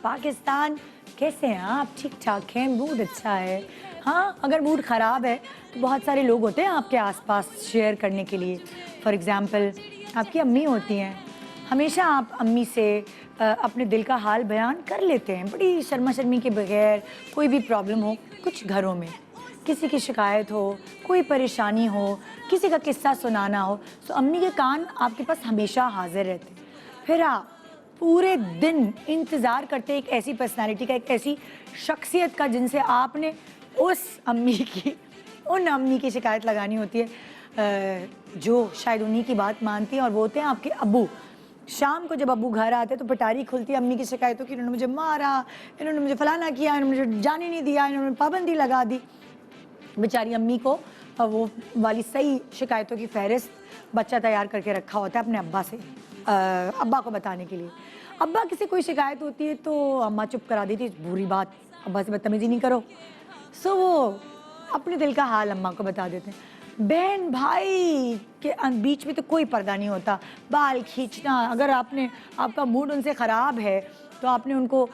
पाकिस्तान। कैसे हैं आप? ठीक ठाक हैं? मूड अच्छा है? हाँ, अगर मूड ख़राब है तो बहुत सारे लोग होते हैं आपके आसपास शेयर करने के लिए। फॉर एग्ज़ाम्पल आपकी अम्मी होती हैं, हमेशा आप अम्मी से अपने दिल का हाल बयान कर लेते हैं बड़ी शर्मा शर्मी के बगैर। कोई भी प्रॉब्लम हो, कुछ घरों में किसी की शिकायत हो, कोई परेशानी हो, किसी का किस्सा सुनाना हो, तो अम्मी के कान आपके पास हमेशा हाजिर रहते। फिर आप पूरे दिन इंतज़ार करते एक ऐसी पर्सनालिटी का, एक ऐसी शख्सियत का जिनसे आपने उस अम्मी की उन अम्मी की शिकायत लगानी होती है जो शायद उन्हीं की बात मानती हैं, और वो होते हैं आपके अब्बू। शाम को जब अब्बू घर आते तो पिटारी खुलती है अम्मी की शिकायतों की, इन्होंने मुझे मारा, इन्होंने मुझे फलाना किया, इन्होंने मुझे जाने नहीं दिया, इन्होंने पाबंदी लगा दी। बेचारी अम्मी को वो वाली सही शिकायतों की फहरिस्त बच्चा तैयार करके रखा होता है अपने अब्बा से, अब्बा को बताने के लिए। अब्बा की कोई शिकायत होती है तो अम्मा चुप करा देती, बुरी बात, अब्बा से बदतमीजी नहीं करो। सो वो अपने दिल का हाल अम्मा को बता देते हैं। बहन भाई के बीच में तो कोई पर्दा नहीं होता। बाल खींचना, अगर आपका मूड उनसे ख़राब है तो आपने उनको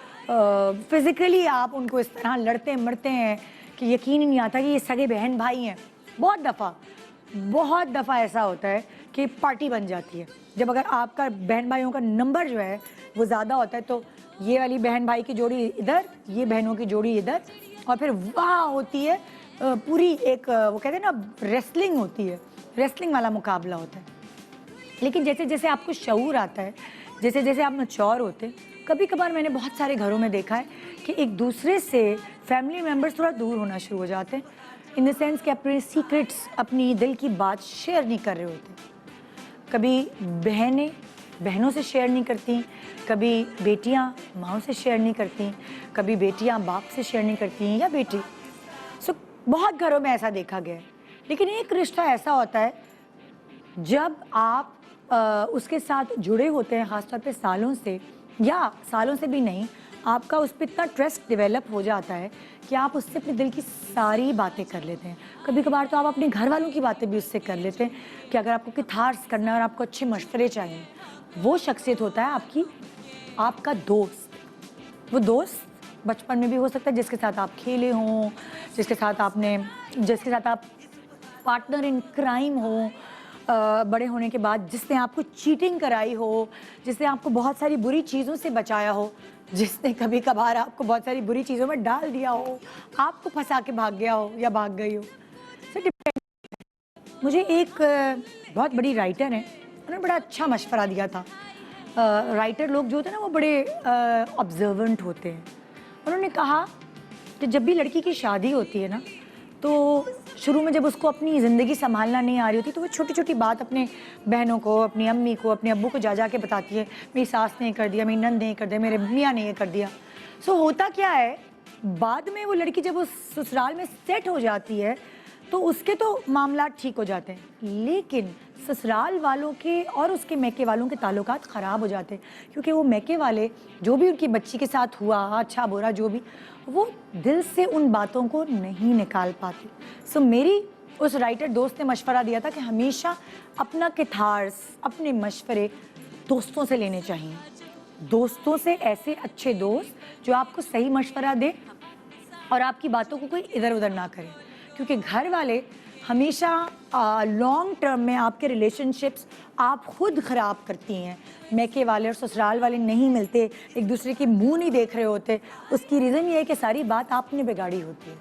फिज़िकली आप उनको इस तरह लड़ते मरते हैं कि यकीन ही नहीं आता कि ये सगे बहन भाई हैं। बहुत दफ़ा ऐसा होता है कि पार्टी बन जाती है जब अगर आपका बहन भाइयों का नंबर जो है वो ज़्यादा होता है, तो ये वाली बहन भाई की जोड़ी इधर, ये बहनों की जोड़ी इधर, और फिर वहाँ होती है पूरी एक वो कहते हैं ना रेसलिंग होती है, रेसलिंग वाला मुकाबला होता है। लेकिन जैसे जैसे आपको शऊर आता है, जैसे जैसे आप मैच्योर होते हैं, कभी कभार मैंने बहुत सारे घरों में देखा है कि एक दूसरे से फैमिली मेम्बर्स थोड़ा दूर होना शुरू हो जाते हैं, इन द सेंस कि अपने सीक्रेट्स, अपनी दिल की बात शेयर नहीं कर रहे होते। कभी बहनें बहनों से शेयर नहीं करती, कभी बेटियां माओं से शेयर नहीं करती, कभी बेटियां बाप से शेयर नहीं करती, या बेटी। सो बहुत घरों में ऐसा देखा गया है। लेकिन एक रिश्ता ऐसा होता है जब आप उसके साथ जुड़े होते हैं, ख़ासतौर पे सालों से, या सालों से भी नहीं, आपका उस पर इतना ट्रस्ट डेवलप हो जाता है कि आप उससे अपने दिल की सारी बातें कर लेते हैं। कभी कभार तो आप अपने घर वालों की बातें भी उससे कर लेते हैं कि अगर आपको किथार्स करना है और आपको अच्छे मशवरे चाहिए, वो शख्सियत होता है आपका दोस्त। वो दोस्त बचपन में भी हो सकता है, जिसके साथ आप खेले हों, जिसके साथ आप पार्टनर इन क्राइम हो, बड़े होने के बाद जिसने आपको चीटिंग कराई हो, जिसने आपको बहुत सारी बुरी चीज़ों से बचाया हो, जिसने कभी कभार आपको बहुत सारी बुरी चीज़ों में डाल दिया हो, आपको फंसा के भाग गया हो या भाग गई हो। सो डिपेंड। मुझे एक बहुत बड़ी राइटर हैं, उन्होंने बड़ा अच्छा मशवरा दिया था। राइटर लोग जो होते हैं ना वो बड़े ऑब्जर्वेंट होते हैं। उन्होंने कहा कि जब भी लड़की की शादी होती है ना, तो शुरू में जब उसको अपनी ज़िंदगी संभालना नहीं आ रही होती, तो वो छोटी छोटी बात अपने बहनों को, अपनी अम्मी को, अपने अब्बू को जा के बताती है, मेरी सास ने ये कर दिया, मेरी नंद ने ये कर दिया, मेरे मियाँ ने ये कर दिया। सो होता क्या है, बाद में वो लड़की जब उस ससुराल में सेट हो जाती है तो उसके तो मामला ठीक हो जाते हैं, लेकिन ससुराल वालों के और उसके मैके वालों के ताल्लुकात ख़राब हो जाते हैं, क्योंकि वो मैके वाले जो भी उनकी बच्ची के साथ हुआ, अच्छा बुरा जो भी, वो दिल से उन बातों को नहीं निकाल पाते। सो मेरी उस राइटर दोस्त ने मशवरा दिया था कि हमेशा अपना किथार्स, अपने मशवरे दोस्तों से लेने चाहिए। दोस्तों से, ऐसे अच्छे दोस्त जो आपको सही मशवरा दें और आपकी बातों को कोई इधर उधर ना करे, क्योंकि घर वाले हमेशा लॉन्ग टर्म में आपके रिलेशनशिप्स आप खुद ख़राब करती हैं। मैके वाले और ससुराल वाले नहीं मिलते, एक दूसरे की मुंह नहीं देख रहे होते, उसकी रीज़न ये है कि सारी बात आपने बिगाड़ी होती है।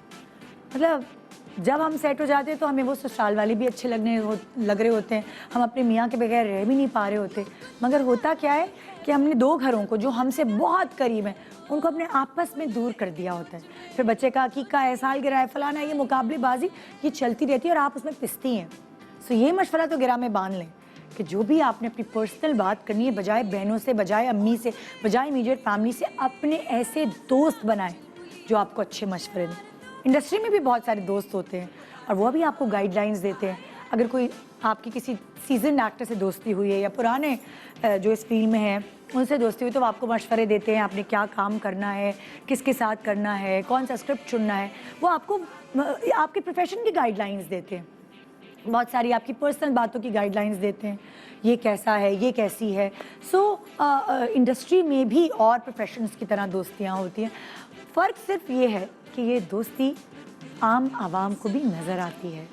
मतलब जब हम सेट हो जाते हैं तो हमें वो ससुराल वाले भी अच्छे लग रहे होते हैं, हम अपने मियाँ के बगैर रह भी नहीं पा रहे होते, मगर होता क्या है कि हमने दो घरों को जो हमसे बहुत करीब हैं उनको अपने आपस में दूर कर दिया होता है। फिर बच्चे का अकीका है, सालगिरह है, फलाना, ये मुकाबलेबाजी ये चलती रहती है और आप उसमें पिसती हैं। सो ये मशवरा तो गिरा में बांध लें कि जो भी आपने अपनी पर्सनल बात करनी है, बजाय बहनों से, बजाय अम्मी से, बजाय इमीडिएट फैमिली से, अपने ऐसे दोस्त बनाएं जो आपको अच्छे मशवरे दें। इंडस्ट्री में भी बहुत सारे दोस्त होते हैं और वो भी आपको गाइडलाइंस देते हैं। अगर कोई आपकी किसी सीजन एक्टर से दोस्ती हुई है या पुराने जो इस फील्ड में हैं उनसे दोस्ती हुई, तो वो आपको मशवरे देते हैं, आपने क्या काम करना है, किसके साथ करना है, कौन सा स्क्रिप्ट चुनना है, वो आपको आपके प्रोफेशन की गाइडलाइंस देते हैं। बहुत सारी आपकी पर्सनल बातों की गाइडलाइंस देते हैं, ये कैसा है, ये कैसी है। सो इंडस्ट्री में भी और प्रोफेशंस की तरह दोस्तियाँ होती हैं। फ़र्क सिर्फ ये है कि ये दोस्ती आम आवाम को भी नज़र आती है,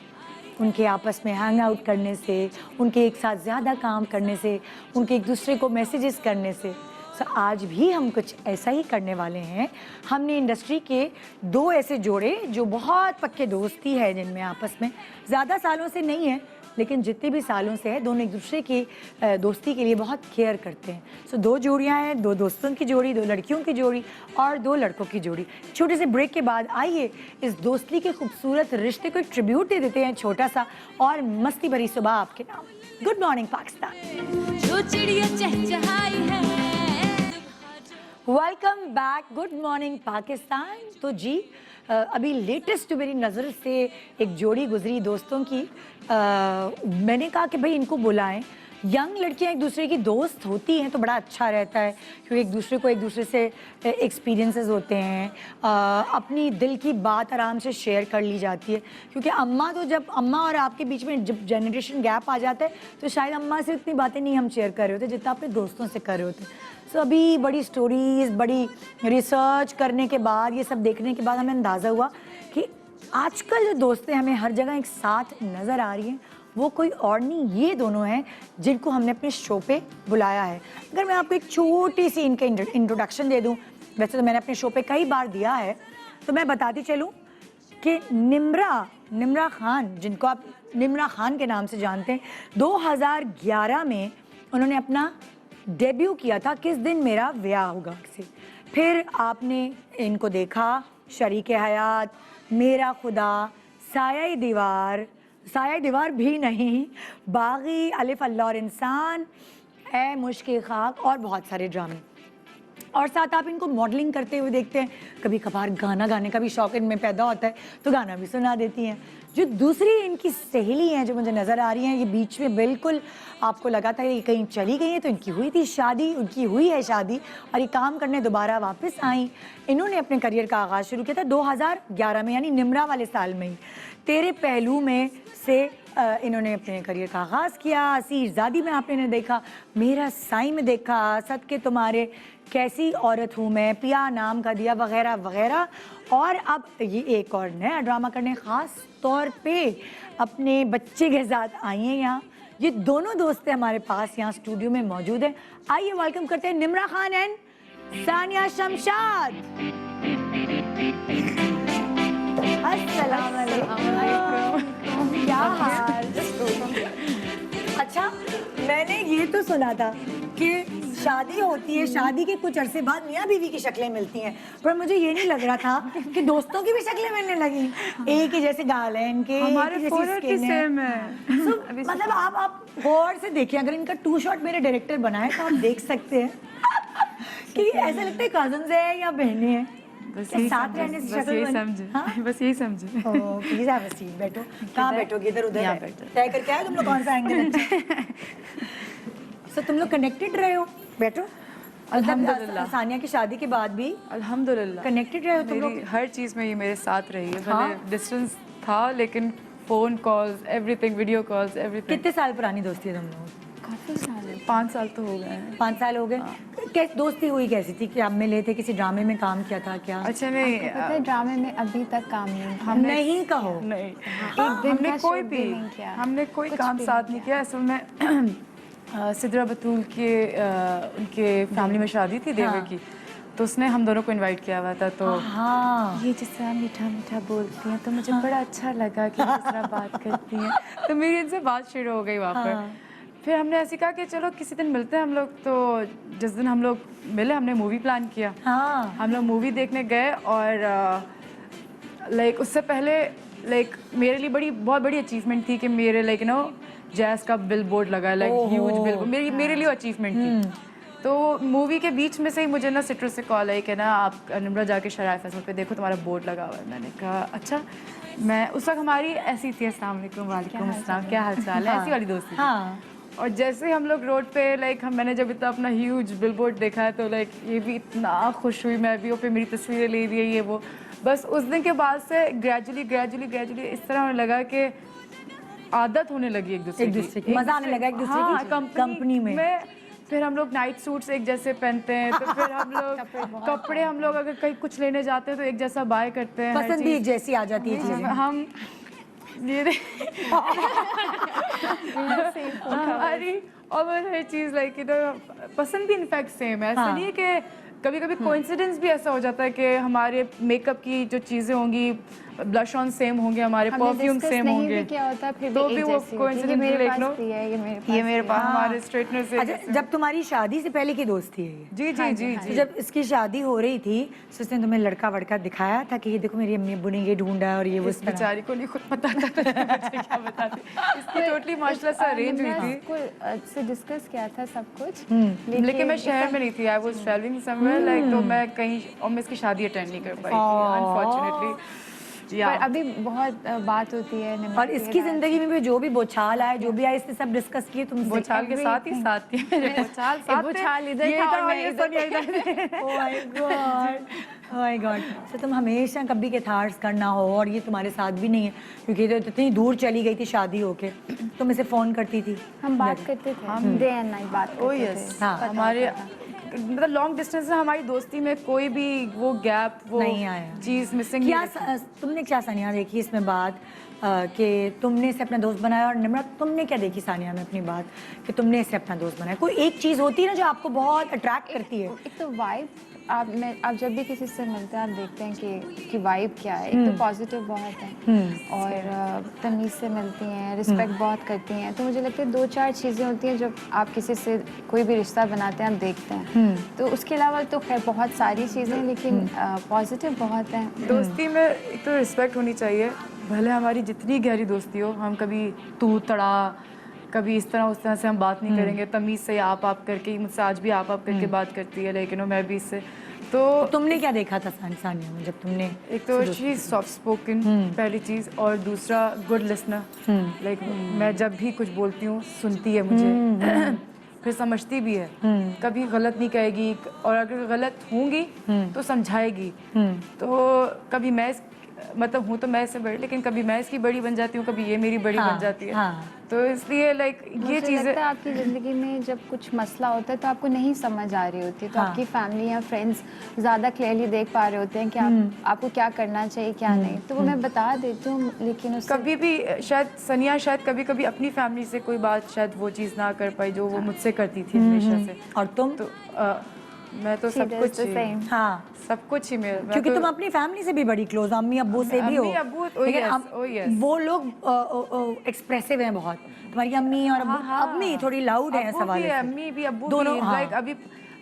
उनके आपस में हैंग आउट करने से, उनके एक साथ ज़्यादा काम करने से, उनके एक दूसरे को मैसेजेस करने से। सो आज भी हम कुछ ऐसा ही करने वाले हैं। हमने इंडस्ट्री के 2 ऐसे जोड़े जो बहुत पक्के दोस्ती है, जिनमें आपस में ज़्यादा सालों से नहीं है, लेकिन जितने भी सालों से है, दोनों एक दूसरे की दोस्ती के लिए बहुत केयर करते हैं। सो 2 जोड़ियां हैं, 2 दोस्तों की जोड़ी, 2 लड़कियों की जोड़ी और 2 लड़कों की जोड़ी। छोटे से ब्रेक के बाद आइए इस दोस्ती के खूबसूरत रिश्ते को एक ट्रिब्यूट दे देते हैं, छोटा सा और मस्ती भरी सुबह आपके नाम। Good morning Pakistan. जो चिड़िया चहचहाई है। Welcome back, good morning Pakistan. तो जी अभी लेटेस्ट मेरी नज़र से एक जोड़ी गुजरी दोस्तों की। मैंने कहा कि भाई इनको बुलाएं। यंग लड़कियां एक दूसरे की दोस्त होती हैं तो बड़ा अच्छा रहता है, क्योंकि एक दूसरे को एक दूसरे से एक्सपीरियंसेस होते हैं, अपनी दिल की बात आराम से शेयर कर ली जाती है। क्योंकि जब अम्मा और आपके बीच में जब जनरेशन गैप आ जाता है तो शायद अम्मा से इतनी बातें नहीं हम शेयर कर रहे होते जितना अपने दोस्तों से कर रहे होते। सो अभी बड़ी स्टोरीज़, बड़ी रिसर्च करने के बाद, ये सब देखने के बाद हमें अंदाज़ा हुआ कि आजकल जो दोस्तें हमें हर जगह एक साथ नज़र आ रही हैं, वो कोई और नहीं, ये दोनों हैं जिनको हमने अपने शो पे बुलाया है। अगर मैं आपको एक छोटी सी इनका इंट्रोडक्शन दे दूं, वैसे तो मैंने अपने शो पे कई बार दिया है, तो मैं बताती चलूं कि निम्रा खान, जिनको आप निम्रा खान के नाम से जानते हैं, 2011 में उन्होंने अपना डेब्यू किया था किस दिन मेरा ब्याह होगा से। फिर आपने इनको देखा शरीक हयात, मेरा खुदा, साया दीवार भी नहीं, बागी, अलिफ अल्लाह और इंसान, ए मुश्किल खाक और बहुत सारे ड्रामे। और साथ आप इनको मॉडलिंग करते हुए देखते हैं, कभी कभार गाना गाने का भी शौक इनमें पैदा होता है तो गाना भी सुना देती हैं। जो दूसरी इनकी सहेली हैं जो मुझे नज़र आ रही हैं, ये बीच में बिल्कुल आपको लगा था ये कहीं चली गई है, तो इनकी हुई थी शादी, उनकी हुई है शादी और ये काम करने दोबारा वापस आई। इन्होंने अपने करियर का आगाज़ शुरू किया था 2011 में, यानी निम्रा वाले साल में ही। तेरे पहलू में से इन्होंने अपने करियर का आगाज़ किया। सीरजादी में आपने इन्हें देखा, मेरा साईं में देखा, सदके तुम्हारे, कैसी औरत हूँ मैं, पिया नाम का दिया, वगैरह वगैरह। और अब ये एक और नया ड्रामा करने ख़ास तौर पे अपने बच्चे के साथ आई हैं यहाँ। ये दोनों दोस्तें हमारे पास यहाँ स्टूडियो में मौजूद हैं। आइए वेलकम करते हैं निम्रा खान एंड सानिया शमशाद। अस्सलाम वालेकुम। क्या हाल? अच्छा, मैंने ये तो सुना था कि शादी होती है, शादी के कुछ अरसे बाद मियाँ बीवी की शक्लें मिलती हैं, पर मुझे ये नहीं लग रहा था कि दोस्तों की भी शक्लें मिलने लगी। एक ही जैसे गाल है इनके, हमारे फोटो सेम है। मतलब आप गौर से देखिए, अगर इनका 2 शॉट मेरे डायरेक्टर बनाए तो आप देख सकते हैं कि ऐसा लगता है कजन्स है या बहनें हैं। बस साथ रहने से शक्ल बस यही समझे। प्लीज हैव अ सीट, बैठो। कहाँ बैठोगे? इधर उधर है। तय करके आए तुम लोग कौन सा एंगल अच्छा। सो तुम लोग कनेक्टेड रहे हो? बैठो। अल्हम्दुलिल्लाह। सानिया की शादी के बाद भी अल्हम्दुलिल्लाह कनेक्टेड रहे हो तुम लोग? हर चीज़ में ये मेरे साथ रही है। हाँ? भले डिस्टेंस था लेकिन phone calls, everything, video calls, everything. कितने साल पुरानी दोस्ती है तुम लोग? काफ़ी साल है, 5 साल तो हो गए हैं। 5 साल हो गए। कैसे दोस्ती हुई, कैसी थी? कि आप मिले थे, किसी ड्रामे में काम किया था क्या? अच्छा नहीं, पता है ड्रामे में अभी तक काम नहीं किया। नहीं कहो। नहीं, एक दिन हमने का कोई शूट भी नहीं किया। हमने कोई कुछ काम भी साथ नहीं नहीं किया। असल में सिद्रा बतूल के उनके फैमिली में शादी थी देवर की, तो उसने हम दोनों को इनवाइट किया हुआ था। तो हाँ, ये जिस तरह मीठा मीठा बोलती हैं तो मुझे बड़ा अच्छा लगा कि जिस तरह बात करती हैं, तो मेरी इनसे बात शुरू हो गई वहाँ पर। फिर हमने ऐसे कहा कि चलो किसी दिन मिलते हैं हम लोग। तो जिस दिन हम लोग मिले हमने मूवी प्लान किया। हाँ, हम लोग मूवी देखने गए और लाइक उससे पहले लाइक मेरे लिए बहुत बड़ी अचीवमेंट थी कि मेरे लाइक नो जैज़ का बिल बोर्ड लगा, लाइक ह्यूज बिल बोर्ड, मेरे लिए अचीवमेंट थी। तो मूवी के बीच में से ही मुझे ना सिट्रस से कॉल आई कि ना आप निम्रा जाके शराय फैसल पे देखो, तुम्हारा बोर्ड लगा हुआ है। मैंने कहा अच्छा। मैं उस वक्त हमारी ऐसी थी, अस्सलाम वालेकुम, वालेकुम अस्सलाम, क्या हाल चाल है, ऐसी वाली दोस्ती थी। हाँ। और जैसे ही हम लोग रोड पे लाइक मैंने जब इतना अपना ह्यूज बिलबोर्ड देखा है तो लाइक ये भी इतना खुश हुई, मैं भी और फिर मेरी तस्वीरें ले ली है ये वो। बस उस दिन के बाद से ग्रेजुअली इस तरह होने लगा कि आदत होने लगी एक दूसरे एक दूसरे की, मजा आने लगा एक दूसरे हाँ, की कंपनी में। फिर हम लोग नाइट सूट्स एक जैसे पहनते हैं, तो फिर हम लोग कपड़े हम लोग अगर कहीं कुछ लेने जाते हैं तो एक जैसा बाय करते हैं, हर पसंद भी चीज़। एक जैसी आ जाती है चीजें। हम ये अरे और हर चीज़ लाइक पसंद भी इनफैक्ट सेम है, ऐसा हाँ। नहीं है कि कभी कभी कोइंसिडेंस भी ऐसा हो जाता है कि हमारे मेकअप की जो चीज़ें होंगी, ब्लश ऑन सेम होंगे, हमारे हमने परफ्यूम discuss सेम नहीं होंगे, भी किया होता फिर तो भी भी एक वो जैसी होती है। ये कोइंसिडेंस मेरे देख पास लो, भी है, ये मेरे पास ये मेरे भी पास है। हमारे स्ट्रेटनर से अच्छा, जब तुम्हारी शादी से पहले की दोस्ती है ये, जी जी जी तो जी जब इसकी शादी हो रही थी तो उसने तुम्हें लड़का वड़का दिखाया था कि ये देखो मेरी अम्मी अब्बू ने ये ढूंढा है और ये वो इस बेचारी को नहीं खुद पता था तो ये मुझे क्या बताती, इसकी टोटली माशाल्लाह से अरेंज हुई थी, स्कूल से डिस्कस किया था सब कुछ, लेकिन मैं शहर में नहीं थी, I was travelling somewhere like, तो मैं कहीं और मैं इसकी शादी अटेंड नहीं कर पाई थी अनफॉर्चुनेटली। पर अभी बहुत बात होती है निमरत और के इसकी साथ। जिंदगी में भी जो भी बोछाल आए, जो भी आए, इसने सब डिस्कस किए तुमसे। बोछाल के साथ ही साथ थी मेरे, बोछाल साथ थे, बोछाल इधर ये था और इधर मैं ये इधर। सोनिया इधर। Oh my God, oh my God. तो तुम हमेशा कभी के थाट्स करना हो और ये तुम्हारे साथ भी नहीं है, क्योंकि तो इतनी दूर चली गई थी शादी होके, तुम इसे फोन करती थी। हम बात करते थे, डे एंड नाइट बात ओह करते यस, थे। हाँ। हमारे मतलब लॉन्ग डिस्टेंस में हमारी दोस्ती में कोई भी वो गैप, वो नहीं आया। चीज मिसिंग क्या तुमने क्या सानिया देखी इसमें बात कि तुमने इसे अपना दोस्त बनाया, और निम्रत तुमने क्या देखी सानिया में अपनी बात कि तुमने इसे अपना दोस्त बनाया? कोई एक चीज होती है ना जो आपको बहुत अट्रैक्ट करती है। एक तो वाइब, आप जब भी किसी से मिलते हैं आप देखते हैं कि वाइब क्या है। एक तो पॉजिटिव बहुत है और तमीज़ से मिलती हैं, रिस्पेक्ट बहुत करती हैं, तो मुझे लगता है 2-4 चीज़ें होती हैं जब आप किसी से कोई भी रिश्ता बनाते हैं आप देखते हैं। तो उसके अलावा तो खैर बहुत सारी चीज़ें, लेकिन पॉजिटिव बहुत है। दोस्ती में एक तो रिस्पेक्ट होनी चाहिए, भले हमारी जितनी गहरी दोस्ती हो, हम कभी तू तड़ा, कभी इस तरह उस तरह से हम बात नहीं करेंगे, तमीज़ से आप करके, मुझसे आज भी आप करके बात करती है, लेकिन मैं भी इससे तो तुमने क्या देखा था सानिया में जब तुमने? एक तो शी इज सॉफ्ट स्पोकन पहली चीज़, और दूसरा गुड लिसनर, लाइक मैं जब भी कुछ बोलती हूँ सुनती है मुझे, फिर समझती भी है, कभी गलत नहीं कहेगी, और अगर गलत होंगी तो समझाएगी। तो कभी मैं मतलब हूँ तो मैं इससे बड़ी, लेकिन कभी मैं इसकी बड़ी बन जाती हूँ, कभी ये मेरी बड़ी बन जाती है। हाँ। तो इसलिए लाइक ये मुझे चीज़ें लगता है आपकी ज़िंदगी में जब कुछ मसला होता है तो आपको नहीं समझ आ रही होती, तो आपकी फैमिली या फ्रेंड्स ज़्यादा क्लियरली देख पा रहे होते हैं कि आपको क्या करना चाहिए क्या नहीं, तो वो मैं बता देती हूँ, लेकिन उससे कभी भी शायद सनिया शायद कभी कभी अपनी फैमिली से कोई बात शायद वो चीज़ ना कर पाई जो वो मुझसे करती थी हमेशा से। और तुम? तो मैं तो She सब does कुछ the ही, same. हाँ, सब कुछ ही मेरा, क्योंकि तुम अपनी फैमिली से भी बड़ी क्लोज, अम्मी अब्बू से भी हो। अम्मी अब्बू, oh लेकिन yes, oh yes. वो लोग एक्सप्रेसिव हैं बहुत, तुम्हारी अम्मी और अम्मी थोड़ी लाउड है इस अब्बू भी हवाले है, से। अम्मी भी, अब्बू दोनों, भी, हाँ। लाइक अभी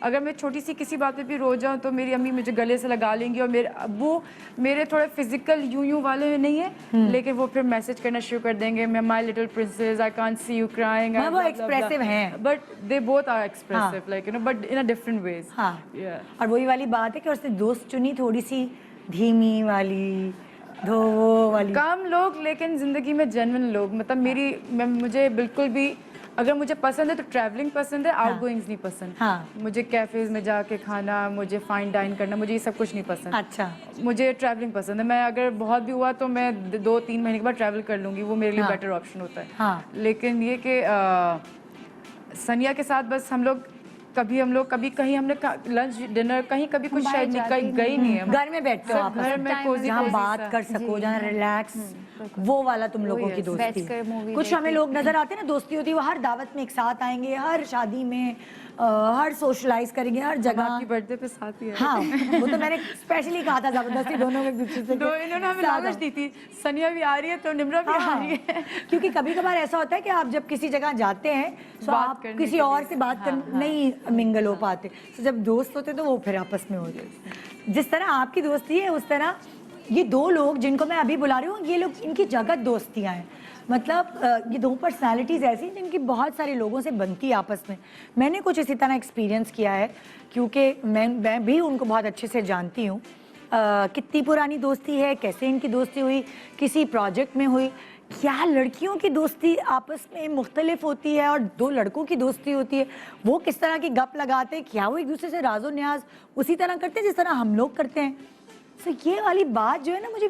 अगर मैं छोटी सी किसी बात पे भी रो जाऊँ तो मेरी अम्मी मुझे गले से लगा लेंगी, और मेरे अब्बू मेरे थोड़े फिजिकल यूं वाले में नहीं है, लेकिन वो फिर मैसेज करना शुरू कर देंगे, मैं my little princess, I can't see you crying, वो expressive हैं। But they both are expressive, like you know, but in a different ways. हाँ, और वही वाली बात है कि उसने दोस्त चुनी थोड़ी सी धीमी वाली, धो वाली। कम लोग लेकिन जिंदगी में जेन्युइन लोग, मतलब मुझे बिल्कुल भी, अगर मुझे पसंद है तो ट्रैवलिंग पसंद है, आउटगोइंग्स नहीं पसंद। हाँ। मुझे कैफेज में जाके खाना, मुझे फाइन डाइन करना, मुझे ये सब कुछ नहीं पसंद। अच्छा। मुझे ट्रैवलिंग पसंद है, मैं अगर बहुत भी हुआ तो मैं 2-3 महीने के बाद ट्रैवल कर लूँगी, वो मेरे लिए बेटर ऑप्शन होता है। हाँ। लेकिन ये कि सनिया के साथ बस हम लोग कभी कहीं हमने लंच डिनर कहीं कभी कुछ शायद निकल गई नहीं है, घर में बैठते हो आप, घर में कोजी जहाँ कोजी बात सा। कर सको, जहाँ रिलैक्स, वो वाला तुम लोगों की दोस्ती। बैठकर मूवी कुछ हमें लोग नजर आते हैं ना, दोस्ती होती है वो हर दावत में एक साथ आएंगे, हर शादी में, हर सोशलाइज करेंगे, हर जगह। आपकी बर्थडे पे साथ ही है। हाँ, वो तो मैंने स्पेशली कहा था जबरदस्ती दोनों में बीच से। इन्होंने हमें लालच दी थी, सनिया भी आ रही है तो निम्रा भी आ रही है। क्योंकि कभी कभार ऐसा होता है कि आप जब किसी जगह जाते हैं तो बात आप करने किसी के और लिए। से बात कर नहीं मिंगल हो पाते, तो जब दोस्त होते तो वो फिर आपस में होते। जिस तरह आपकी दोस्ती है उस तरह ये दो लोग जिनको मैं अभी बुला रही हूँ, ये लोग, इनकी जगत दोस्तियाँ हैं। मतलब ये दो पर्सनालिटीज़ ऐसी हैं जिनकी बहुत सारे लोगों से बनती है आपस में। मैंने कुछ इसी तरह एक्सपीरियंस किया है, क्योंकि मैं भी उनको बहुत अच्छे से जानती हूँ। कितनी पुरानी दोस्ती है, कैसे इनकी दोस्ती हुई, किसी प्रोजेक्ट में हुई, क्या लड़कियों की दोस्ती आपस में मुख्तलिफ होती है और दो लड़कों की दोस्ती होती है, वो किस तरह की गप लगाते हैं, क्या वो एक दूसरे से राजो न्याज उसी तरह करते हैं जिस तरह हम लोग करते हैं। तो ये वाली बात जो है ना,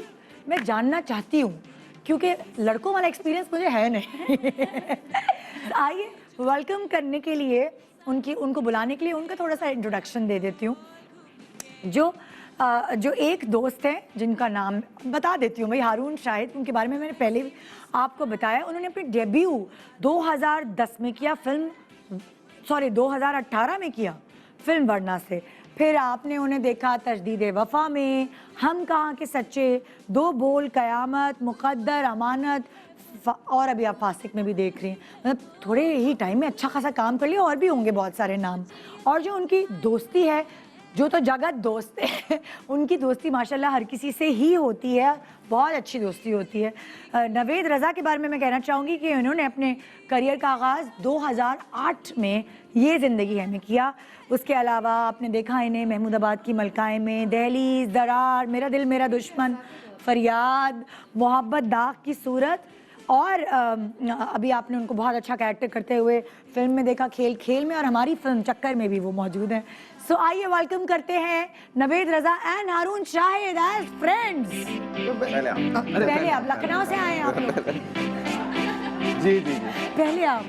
मैं जानना चाहती हूँ क्योंकि लड़कों वाला एक्सपीरियंस मुझे है नहीं। आइए वेलकम करने के लिए उनको बुलाने के लिए उनका थोड़ा सा इंट्रोडक्शन दे देती हूँ। जो एक दोस्त हैं जिनका नाम बता देती हूँ भाई, हारून शाहिद, उनके बारे में मैंने पहले भी आपको बताया। उन्होंने अपनी डेब्यू 2010 में किया 2018 में किया फिल्म वरना से। फिर आपने उन्हें देखा तजदीद वफा में, हम कहाँ के सच्चे, दो बोल, कयामत, मुकद्दर, अमानत, और अभी आप फासिक में भी देख रही हैं। मतलब थोड़े ही टाइम में अच्छा खासा काम कर लिया, और भी होंगे बहुत सारे नाम। और जो उनकी दोस्ती है, जो तो जगत दोस्त है, उनकी दोस्ती माशाल्लाह हर किसी से ही होती है, बहुत अच्छी दोस्ती होती है। नवेद रज़ा के बारे में मैं कहना चाहूँगी कि उन्होंने अपने करियर का आगाज़ 2008 में ये ज़िंदगी है में किया। उसके अलावा आपने देखा इन्हें महमूदाबाद की मलकाए में, दहलीज, दरार, मेरा दिल मेरा दुश्मन, फरियाद, मोहब्बत दाग की सूरत, और अभी आपने उनको बहुत अच्छा कैरेक्टर करते हुए फिल्म में देखा, खेल खेल में, और हमारी फिल्म चक्कर में भी वो मौजूद हैं। सो आइए वेलकम करते हैं Naved Raza and Haroon Shahid as friends. पहले आप लखनऊ से आए हैं आप लोग? जी जी जी, पहले आप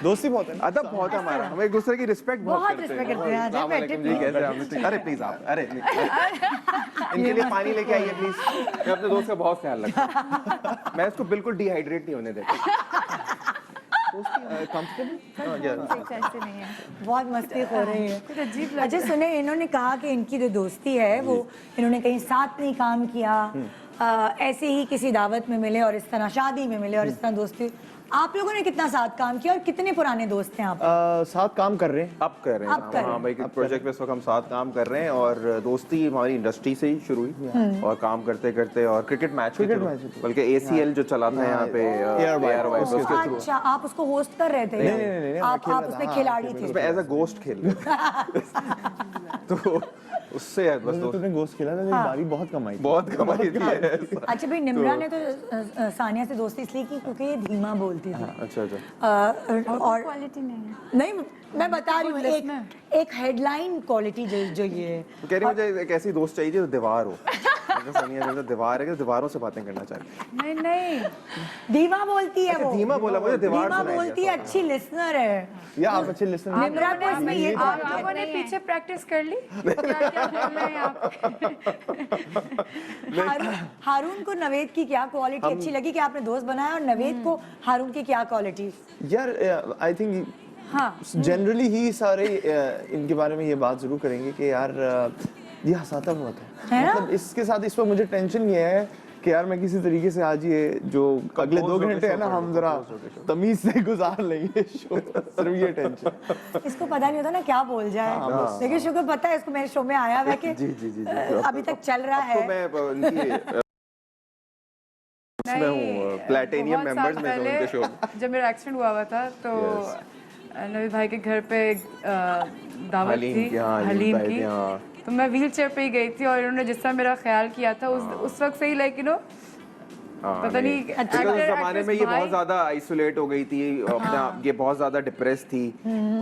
दोस्ती बहुत है, अदब बहुत है हमारा, हम एक दूसरे की रिस्पेक्ट बहुत करते हैं। अस्सलाम वालेकुम जी, कैसे हैं आप? अरे प्लीज आप, अरे इनके लिए पानी लेके आइए प्लीज। मैं अपने दोस्त का बहुत ख्याल रखता हूँ, मैं इसको बिल्कुल डिहाइड्रेट नहीं होने देता। ऐसे नहीं है। बहुत मस्ती हो रही है। कुछ अजीब लग अच्छा सुने, इन्होंने कहा कि इनकी जो दोस्ती है वो इन्होंने कहीं साथ नहीं काम किया, ऐसे ही किसी दावत में मिले और इस तरह शादी में मिले और इस तरह दोस्ती। आप लोगों ने कितना साथ काम किया और कितने पुराने दोस्त हैं आप? साथ काम कर रहे हैं, अब कर रहे हैं, अब कर रहे हैं। हाँ भाई, प्रोजेक्ट पे इस वक्त हम साथ काम कर रहे हैं, और दोस्ती हमारी इंडस्ट्री से ही शुरू हुई, और काम करते करते और क्रिकेट मैच बल्कि ACL जो चला था यहाँ पे एयरवाइज, उसके थ्रू। अच्छा, आप उसको होस्ट कर रहे थे? नहीं, आप उसमें खिलाड़ी थे? उसमें एज अ गोस्ट खेल रहे तो उससे बस दोस्त तूने गोश्त खेला था, बारी बहुत कमाई थी। बहुत कमाई थी। अच्छा भाई, निम्रा ने तो सानिया से दोस्ती इसलिए की क्योंकि ये धीमा बोलती थी। अच्छा अच्छा, और क्वालिटी नहीं है। नहीं, मैं बता रही हूँ एक हेडलाइन क्वालिटी जो ये है। तो कह रही मुझे एक ऐसी दोस्त चाहिए जो दीवार हो। सनिया जैसे दीवार है कि दीवारों से बातें करना चाहिए। नहीं धीमा बोलती है वो। धीमा बोला, मुझे दीवार धीमा सुनाई बोलती है, दिया। अच्छी लिसनर है। या आप अच्छे लिसनर। निम्रा को इसमें ये आप लोगों ने पीछे प्रैक्टिस कर ली? क्या बोल रहे हैं आप? हारून को नवेद की क्या क्वालिटी अच्छी लगी कि आपने दोस्त बनाया, और नवेद को हारून की क्या क्वालिटी? यार आई थिंक हाँ, जनरली ही सारे इनके बारे में ये बात जरूर करेंगे कि यार ये हंसाता बहुत है ना? मतलब इसके साथ इस वक्त मुझे टेंशन ये है कि यार मैं किसी तरीके से आज ये जो अगले 2 घंटे है ना हम जरा तमीज से गुजार लेंगे शो, सिर्फ ये टेंशन। इसको पता नहीं होता ना क्या बोल जाए, लेकिन शुक्र पता है इसको, मेरे शो में आया हुआ कि जी अभी तक चल रहा है। तो मैं उनकी मैं हूँ प्लैटिनियम बहुत मेंबर्स साल में पहले उनके शो। जब मेरा एक्सीडेंट हुआ था तो नवीद भाई के घर पे दावत हलीम थी, की, हाँ, हलीम भाई की, थी, हाँ। तो मैं व्हील चेयर पे ही गई थी और इन्होंने जिस तरह मेरा ख्याल किया था उस वक्त से ही लाइक पता नहीं क्योंकि उस जमाने में ये बहुत ज्यादा आइसोलेट हो गई थी अपने आप, ये बहुत ज्यादा डिप्रेस थी,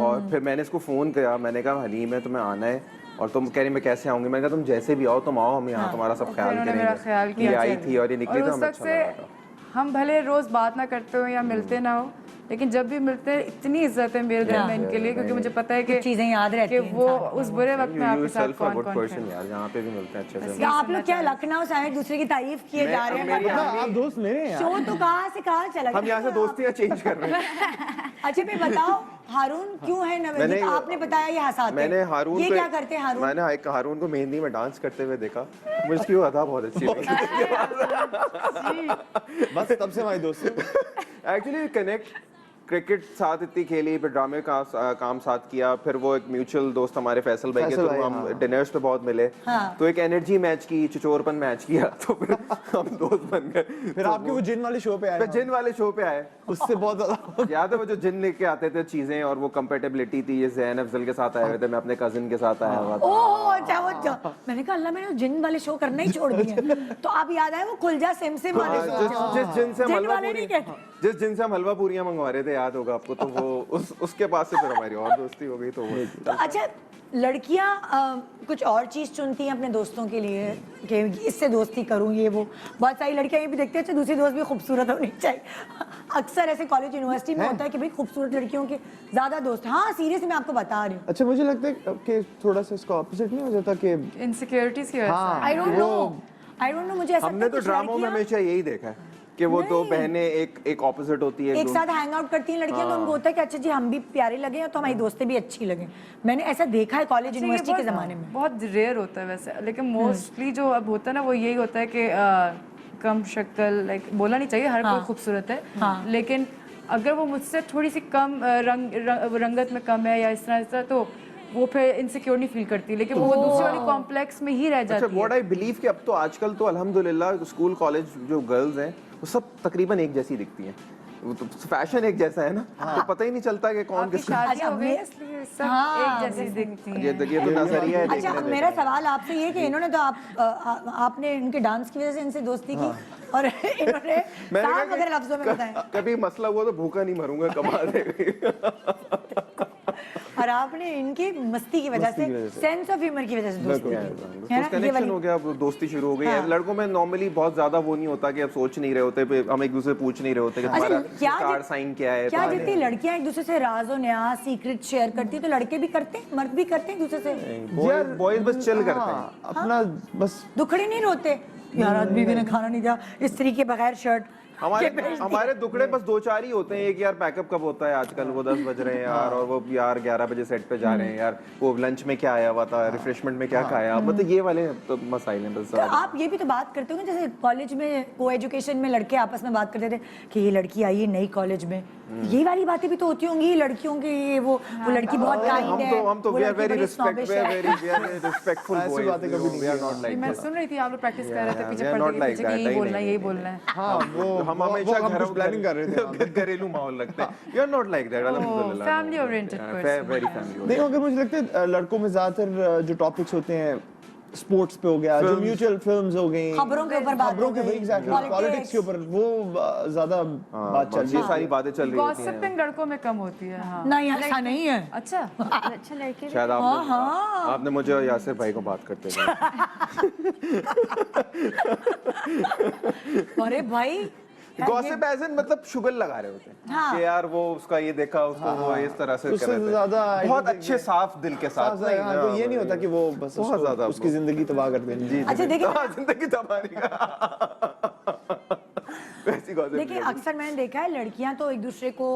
और फिर मैंने इसको फोन किया, मैंने कहा हलीम है तुम्हें आना है, और तुम कह रही मैं कैसे आऊंगी, मैंने कहा तुम जैसे भी आओ तुम आओ, हम यहाँ तुम्हारा सब ख्याल मेरा ख्याल करेंगे। ये आई थी और ये निकली तो उस हमें वक्त अच्छा से लगा था। हम भले रोज बात ना करते हो या मिलते ना हो, लेकिन जब भी मिलते हैं इतनी इज्जत है मेरे दिल में इनके लिए, क्योंकि मुझे पता है कि चीजें याद रहती कि हैं वो उस बुरे वक्त में आपके साथ yourself a good कौन person थे। यार, यहाँ पे भी मिलते हैं अच्छे से। या आप लोग क्या लखनऊ से आए एक दूसरे की तारीफ किए जा रहे हैं? आप दोस्त मेरे हैं यार। शो तो कहाँ से कहाँ चला हम यहाँ से दोस्तियाँ चेंज कर रहे हैं। अच्छा भाई बताओ, हारून क्यों है नवेद? तो आपने बताया ये हंसाते, मैंने हारून ये क्या करते हैं हारून? मैंने हारून को मेहंदी में डांस करते हुए देखा, मुझे उसकी वो अदा बहुत अच्छी लगी। बस तब से हमारी दोस्ती। एक्चुअली कनेक्ट क्रिकेट साथ इतनी खेली, फिर ड्रामे का काम साथ किया, फिर वो एक म्यूचुअल दोस्त हमारे फैसल भाई के फैसल थ्रू भाई, हम हाँ। डिनर्स पे बहुत मिले, हाँ। तो एक एनर्जी मैच की, चिचोरपन मैच किया, तो फिर हम दोस्त बन गए। फिर आपके वो जिन वाले शो पे आए फिर जिन वाले शो पे आए, उससे बहुत ज्यादा याद है वो जो जिन लेके आते थे चीजें, और वो कंपेटेबिलिटी थी, ये जैन अफजल के साथ आए हुए थे, मैं अपने कजिन के साथ आया हुआ था। ओह अच्छा वो मैंने कहा अल्लाह मैंने जिन वाले शो करना ही छोड़ दिए, तो अब याद आया वो खुल जा सिम सिम वाले हाँ, शो। जिस जिन से जिन मलबा वाले पूरी नहीं कहते। जिस जिनसे हम हलवा पूरियां मंगवा रहे थे, याद होगा आपको, तो वो उसके पास से फिर हमारी और दोस्ती हो गई। तो वो अच्छा, लड़कियां कुछ और चीज चुनती हैं अपने दोस्तों के लिए कि इससे दोस्ती करूं, ये वो। बहुत सारी लड़कियां ये भी देखते हैं अच्छा दूसरी दोस्त भी खूबसूरत होनी चाहिए। अक्सर ऐसे कॉलेज यूनिवर्सिटी में होता है कि भाई खूबसूरत लड़कियों के ज्यादा दोस्त। हाँ सीरियसली मैं आपको बता रही हूँ। अच्छा, मुझे लगता है कि थोड़ा सा इसका ऑपोजिट नहीं हो जाता कि इनसिक्योरिटीज की वजह से। आई डोंट नो मुझे ऐसा हमने लगता तो है कुछ ड्रामों में लड़कियां हमेशा यही देखा है कि वो दो बहनें एक ऑपोजिट होती है, एक साथ हैंग आउट करती हैं लड़कियां, तो उनको होता है कि अच्छा जी हम भी प्यारे लगे तो हमारी दोस्तें भी अच्छी लगे। मैंने ऐसा देखा है कॉलेज यूनिवर्सिटी के ज़माने में। बहुत रेयर होता है वैसे, लेकिन मोस्टली जो अब होता है ना वो यही होता है कि कम शक्ल, लाइक बोलना नहीं चाहिए हर कोई खूबसूरत है, लेकिन अगर वो मुझसे थोड़ी सी कम रंगत में कम है या इस तरह तो वो फिर इनसिक्योर नहीं फील करती, लेकिन वो दूसरे वाले कॉम्प्लेक्स में ही रह जाती अच्छा, व्हाट आई बिलीव कि अब तो आजकल तो अल्हम्दुलिल्लाह स्कूल कॉलेज जो गर्ल्स हैं वो सब तकरीबन एक जैसी दिखती हैं। वो तो फैशन एक जैसा है ना, तो पता ही नहीं चलता कि कौन आपकी किसका। शादी हो गई इसलिए सब एक जैसी दिखती हैं। ये तो नजरिया है अच्छा, देखने मेरा सवाल आपसे ये कि इन्होंने तो आपने इनके डांस की वजह से इनसे दोस्ती की और इन्होंने साफ वगैरह लफ्जों में बताया। कभी मसला हुआ तो भूखा नहीं मरूंगा, कमा देगा। और आपने इनकी मस्ती की वजह से, सेंस ऑफ ह्यूमर की वजह से दोस्ती की, है ना? ये कनेक्शन वाली- हो गया, दोस्ती शुरू हो गई है। लड़कों में नॉर्मली बहुत ज्यादा वो नहीं होता कि अब सोच नहीं रहे होते, हम एक दूसरे पूछ नहीं रहे होते कि तुम्हारा स्टार साइन क्या है। क्या जितनी लड़कियां एक दूसरे से राज और न्याज सीक्रेट शेयर करती है तो लड़के भी करते हैं, मर्द भी करते हैं एक दूसरे से। बॉयज बस चिल करते हैं। अपना बस दुखड़े नहीं रोते यार आज बीवी ने खाना नहीं दिया, स्त्री के बगैर शर्ट हमारे दुखड़े बस दो चार ही होते हैं। एक यार पैकअप कब होता है आजकल, वो 10 बज रहे हैं यार, और वो यार 11 बजे सेट पे जा रहे हैं यार, वो लंच में क्या आया हुआ था, रिफ्रेशमेंट में क्या खाया, मतलब ये वाले तो मसाइल हैं बस। तो आप ये भी तो बात करते हो ना, जैसे कॉलेज में को एजुकेशन में लड़के आपस में बात करते थे कि ये लड़की आई है नई कॉलेज में, ये वाली बातें भी तो होती होंगी लड़कियों की, ये वो लड़की बहुत काइंड है, हम तो वो वी आर लड़की वेरी बड़ी snobbish है। रिस्पेक्टफुल ऐसी बातें कभी नहीं वी आर नॉट लाइक मैं सुन रही थी आप लोग प्रैक्टिस कर रहे थे पीछे we are not पर्दे के like पीछे कि that, यही नहीं, बोलना है नहीं, यही नहीं। बोलना है। हाँ हम हमेशा कुछ प्लानिंग कर रहे थे। घरेलू माहौल रखते हैं। You are not like that, अल्हम्दुलिल्लाह। family oriented person। Very family नहीं, अगर मुझे लगता है लड़कों में ज्यादातर जो टॉपिक्स होते हैं स्पोर्ट्स पे हो गया, जो म्यूचुअल फिल्म्स हो गई, खबरों के ऊपर बात खबरों हो के गई, एग्जैक्टली पॉलिटिक्स के ऊपर वो ज्यादा बात चल रही ये है। सारी बातें चल रही होती हैं। गॉसिपिंग लड़कों में कम होती है। हाँ नहीं ऐसा नहीं है। अच्छा अच्छा लड़के भी- शायद आपने मुझे और यासिर भाई को बात करते हुए अरे भाई गॉसिप एज इन मतलब शुगर लगा रहे होते हैं हाँ। कि यार वो उसका ये देखा, उसको वो इस तरह से उससे कर रहे थे। ज्यादा बहुत अच्छे साफ दिल के साथ। तो ये नहीं होता कि वो बस बहुत उसको- ज्यादा उसकी जिंदगी तबाह कर देनी। जी अच्छा देखिए जिंदगी तबाही का वैसी gossip देखिए नहीं होती। अक्सर मैंने देखा है लड़कियां तो एक दूसरे को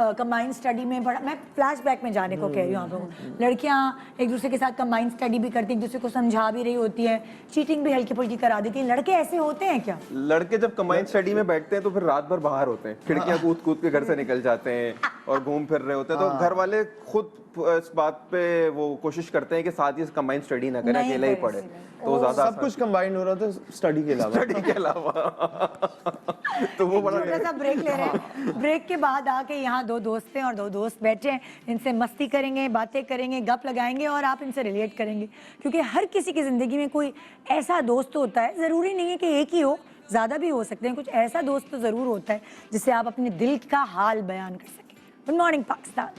कंबाइंड स्टडी में बड़ा, मैं फ्लैशबैक में जाने को कह रही हूँ आप लोगों को, लड़कियां एक दूसरे के साथ कंबाइंड स्टडी भी करती हैं, एक दूसरे को समझा भी रही होती है, चीटिंग भी हल्की फुल्की करा देती हैं। लड़के ऐसे होते हैं क्या? लड़के जब कंबाइंड स्टडी में बैठते हैं तो फिर रात भर बाहर होते हैं, खिड़कियां कूद कूद के घर से निकल जाते हैं और घूम फिर रहे होते हैं। तो घर वाले खुद इस बात पे वो कोशिश करते हैं कि साथ ही कंबाइंड स्टडी ना करें, नहीं अकेला ही करें पढ़े, इसीलिए। तो ज्यादा सब कुछ कंबाइन हो रहा था स्टडी के अलावा। स्टडी के अलावा तो वो बड़ा छोटा सा ब्रेक ले रहे हैं। ब्रेक के बाद आके यहाँ दो दोस्त हैं और दो दोस्त बैठे हैं, इनसे मस्ती करेंगे, बातें करेंगे, गप लगाएंगे और आप इनसे रिलेट करेंगे, क्योंकि हर किसी की जिंदगी में कोई ऐसा दोस्त होता है, जरूरी नहीं है कि एक ही हो, ज्यादा भी हो सकते हैं, कुछ ऐसा दोस्त तो जरूर होता है जिससे आप अपने दिल का हाल बयान कर सकें। Good morning Pakistan,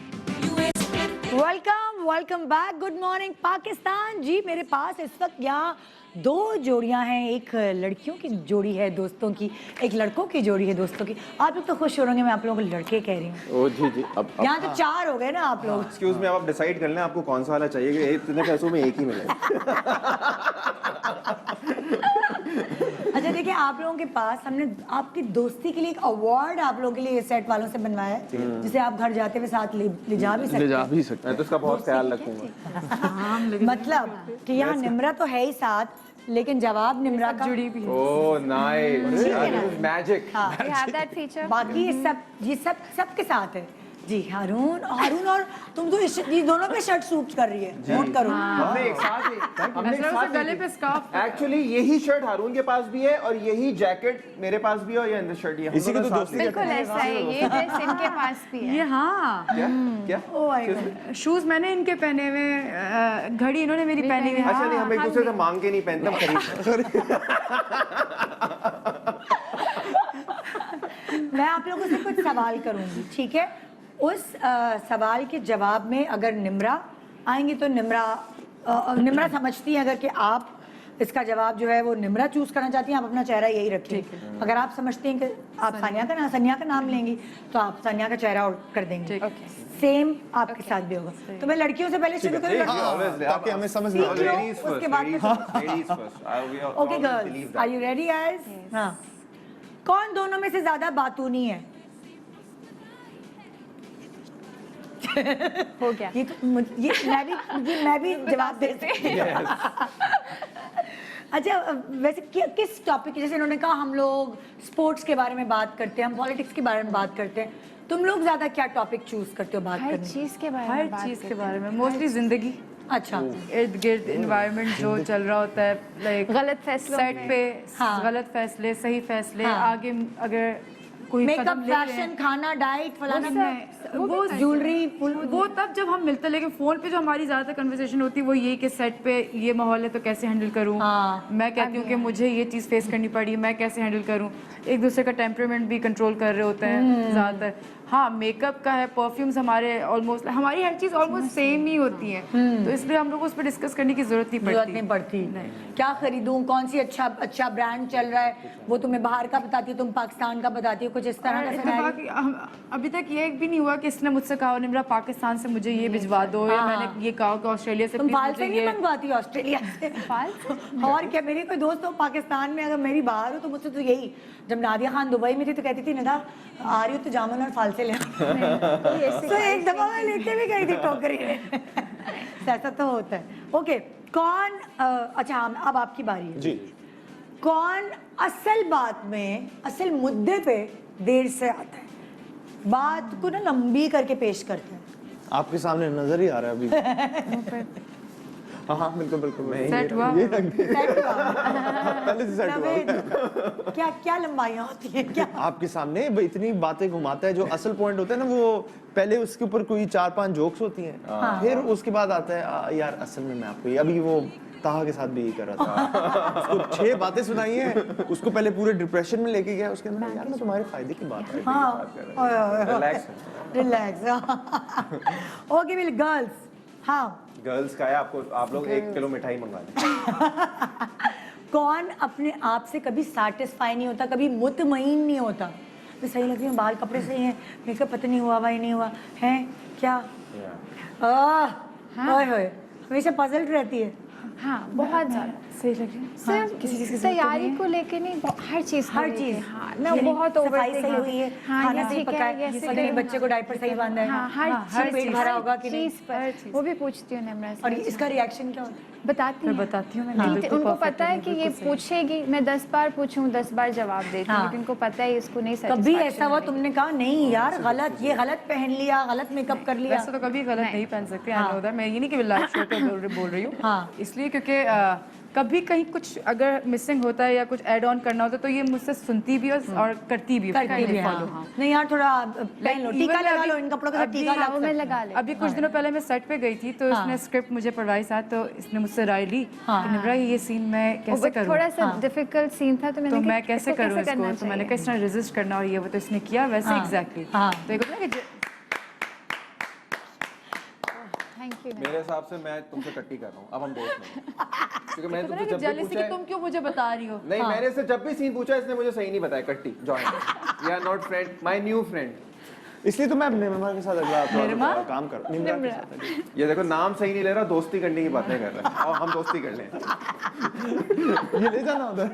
welcome back. Good morning Pakistan ji. मेरे पास इस वक्त यहाँ दो जोड़ियां हैं, एक लड़कियों की जोड़ी है दोस्तों की, एक लड़कों की जोड़ी है दोस्तों की। आप लोग तो खुश हो रहे होंगे, मैं आप लोगों को लड़के कह रही हूँ। ओ जी जी, अब यहाँ तो चार हो गए ना आप लोग। एक्सक्यूज मी, अब आप डिसाइड कर लें आपको कौन सा वाला चाहिए, कि इतने पैसों में एक ही मिले। अच्छा देखिए, आप लोगों के पास हमने आपकी दोस्ती के लिए एक अवार्ड आप लोगों के लिए सेट वालों से बनवाया है, जिसे आप घर जाते हुए साथ ले जा भी सकते हैं। मैं तो इसका बहुत ख्याल रखूंगा। मतलब कि यहाँ निम्रा तो है ही साथ, लेकिन जवाब निम्रा का जुड़ी भी है। Oh nice, magic. We have that feature. बाकी ये सब सबके साथ है जी। हारून और तुम तो ये दोनों पे शर्ट सूट कर रही है, नोट करो। हमने एक साथ मैं सोचा गले पे स्कार्फ। एक्चुअली यही शर्ट हारून के पास भी है और यही जैकेट मेरे पास भी है और ये अंदर शर्ट ये इसी की तो दोस्ती बिल्कुल ऐसा है, ये ड्रेस इनके पास भी है। ये हाँ क्या ओ माय गॉड। शूज मैंने इनके पहने हुए, घड़ी इन्होंने मेरी पहनी हुई। अच्छा नहीं, हम एक दूसरे से मांग के नहीं पहनते, हम खरीद। मैं आप लोगों से कुछ सवाल करूंगी, ठीक है? उस सवाल के जवाब में अगर निम्रा आएंगी तो निम्रा समझती है अगर कि आप इसका जवाब जो है वो निम्रा चूज करना चाहती हैं, आप अपना चेहरा यही रखिए। अगर आप समझती हैं कि आप सनिया का नाम लेंगी तो आप सनिया का चेहरा और कर देंगे। सेम आपके साथ भी होगा। तो मैं लड़कियों से पहले शुरू करूँ, ताकि हमें समझ में आ जाए। Ladies उसके first, बाद में ladies first. We all okay believe girls, that. Are you ready guys? हाँ, कौन दोनों में से ज्यादा बातूनी है? हो गया। ये मैं भी जवाब दे सकती हूँ। अच्छा, वैसे किस टॉपिक, जैसे इन्होंने कहा हम लोग स्पोर्ट्स के बारे में बात करते हैं, हम पॉलिटिक्स के बारे में बात करते हैं, तुम लोग ज्यादा क्या टॉपिक चूज करते हो बात हर करने? चीज के बारे में हर बात चीज़ के करते बारे में, मोस्टली जिंदगी, अच्छा, इर्द गिर्द इन्वायरमेंट जो चल रहा होता है, लाइक गलत फैसलों सेट पे। पे हाँ। गलत फैसले, सही फैसले, हाँ। आगे अगर कोई मेकअप, कदम ले रहे फैशन, हैं, खाना, डाइट, फलाना, वो ज्वेलरी, वो तब जब हम मिलते हैं, लेकिन फोन पे जो हमारी ज्यादातर कन्वर्सेशन होती है वो ये कि सेट पे ये माहौल है तो कैसे हैंडल करूं। हाँ। मैं कहती हूँ कि मुझे ये चीज़ फेस करनी पड़ी, मैं कैसे हैंडल करूं। एक दूसरे का टेम्परामेंट भी कंट्रोल कर रहे होते हैं ज्यादातर। हाँ, मेकअप का है, परफ्यूम्स हमारे ऑलमोस्ट, हमारी हर चीज़ ऑलमोस्ट सेम ही होती है, तो इसलिए हम लोग उस पर डिस्कस करने की जरूरत नहीं पड़ती। क्या खरीदूं, कौन सी अच्छा ब्रांड चल रहा है, वो तुम्हें बाहर का बताती है, तुम पाकिस्तान का बताती हो, कुछ इस तरह का scenario? अभी तक ये भी नहीं हुआ कि इसने मुझसे कहा निम्रा पाकिस्तान से मुझे ये भिजवा दो, या मैंने ये कहा कि ऑस्ट्रेलिया से तुम please फाल मुझे से नहीं ये। मंगवाती ऑस्ट्रेलिया से? और क्या, मेरी कोई दोस्त हो पाकिस्तान में, अगर मेरी बाहर हो तो मुझसे तो यही, जब नादिया खान दुबई में थी तो कहती थी निदा आ रही हो तो जामुन और फाल से ले तो एक दफा मैं लेके भी गई थी टोकरी में। ऐसा तो होता है। ओके, कौन अच्छा अब आपकी बारी है जी। कौन असल बात में, असल मुद्दे पे देर से आता है, बात को ना लंबी करके पेश करते हैं? आपके सामने नजर ही आ रहा है अभी। हाँ बिल्कुल बिल्कुल। सेट हुआ? ये रख दे। सेट हुआ? पहले से सेट हुआ। नवेद, क्या क्या लंबाइयाँ होती हैं क्या? आपके सामने वो इतनी बातें घुमाता है, जो असल पॉइंट होता है ना, वो पहले उसके ऊपर कोई 4-5 जोक्स होती हैं, फिर उसके बाद आता है यार असल में मैं आपको अभी वो ताहा के साथ भी यही कर रहा था, उसको 6 बातें सुनाई हैं, उसको पहले पूरे डिप्रेशन में लेके गया, उसके अंदर यार मैं तुम्हारे फायदे की बात है। Relax. ओके विल गर्ल्स, हाँ, गर्ल्स का है, आप लोग 1 किलो मिठाई मंगा लें। कौन अपने आप से कभी सैटिस्फाई नहीं होता, कभी मुतमईन नहीं होता? मैं सही लग रही हूँ, बाल कपड़े सही हैं, मेकअप पता नहीं हुआ हुआ ही नहीं हुआ है क्या? ओए होए, हमेशा पजल्ड रहती है। हाँ, बहुत ज्यादा सही लग रही है। सिर्फ किसी चीज़ की तैयारी को लेके नहीं, हर चीज को हर लेके। चीज, हाँ, मैं बहुत सफाई सही हुई है, हाँ, खाना ये सही ठीक पका है, है, ये और मेरे बच्चे को डायपर सही बांधा है, हाँ, हर पेट भरा होगा कि नहीं, चीज पर वो भी पूछती हूँ निम्रा से। और इसका रिएक्शन क्या होता है? बताती मैं हूँ। बताती हूँ, मैं हाँ, बिल्कुल उनको perfect पता है कि ये पूछेगी, मैं 10 बार पूछूं 10 बार जवाब देती हूँ, हाँ। लेकिन उनको पता है इसको नहीं कभी satisfaction ऐसा हुआ मिलेगी। तुमने कहा नहीं यार गलत, ये गलत पहन लिया, गलत मेकअप कर लिया? वैसे तो कभी गलत नहीं पहन सकते, आई नो दैट। मैं ये नहीं कि लाइव शो पे बोल रही हूँ, हाँ। इसलिए क्योंकि कभी कहीं कुछ अगर मिसिंग होता है या कुछ ऐड ऑन करना होता है तो ये मुझसे सुनती भी और करती भी करती भी, follow, हाँ। नहीं यार थोड़ा पहन लो, टीका लगा लो, इन कपड़ों के साथ टीका हाँ, वो मैं लगा लगा ले। अभी कुछ दिनों पहले मैं सेट पे गई थी तो इसने स्क्रिप्ट मुझे पढ़वाई साथ, तो इसने मुझसे राय ली कि निब्रा ये सीन मैं कैसे वो करूँ, थोड़ा सा डिफिकल्ट सीन था, तो तो मैंने मैं कैसे इसको करूँ करना इसको, तो मैंने चाहिए। कहा इस तरह रेजिस्ट करना, और ये वो तो इसने किया वैसे एग्जैक्टली। हाँ। तो एक होता है कि थैंक यू। मेरे हिसाब से मैं तुमसे टट्टी कर रहा हूँ, अब हम दोस्त नहीं हैं। क्योंकि मैंने तुमसे जब भी जेलसी पूछा कि है, तुम क्यों मुझे बता रही हो। नहीं मैंने इससे जब भी सीन पूछा इसने मुझे सही नहीं बताया, कट्टी join, we are not friend, my new friend. इसलिए तो मैं निम्रा के साथ अगला निम्रा? काम कर निम्रा के साथ। ये देखो नाम सही नहीं ले रहा, दोस्ती करने की बातें कर रहा है, और हम दोस्ती कर लें। ये ले जाना उधर।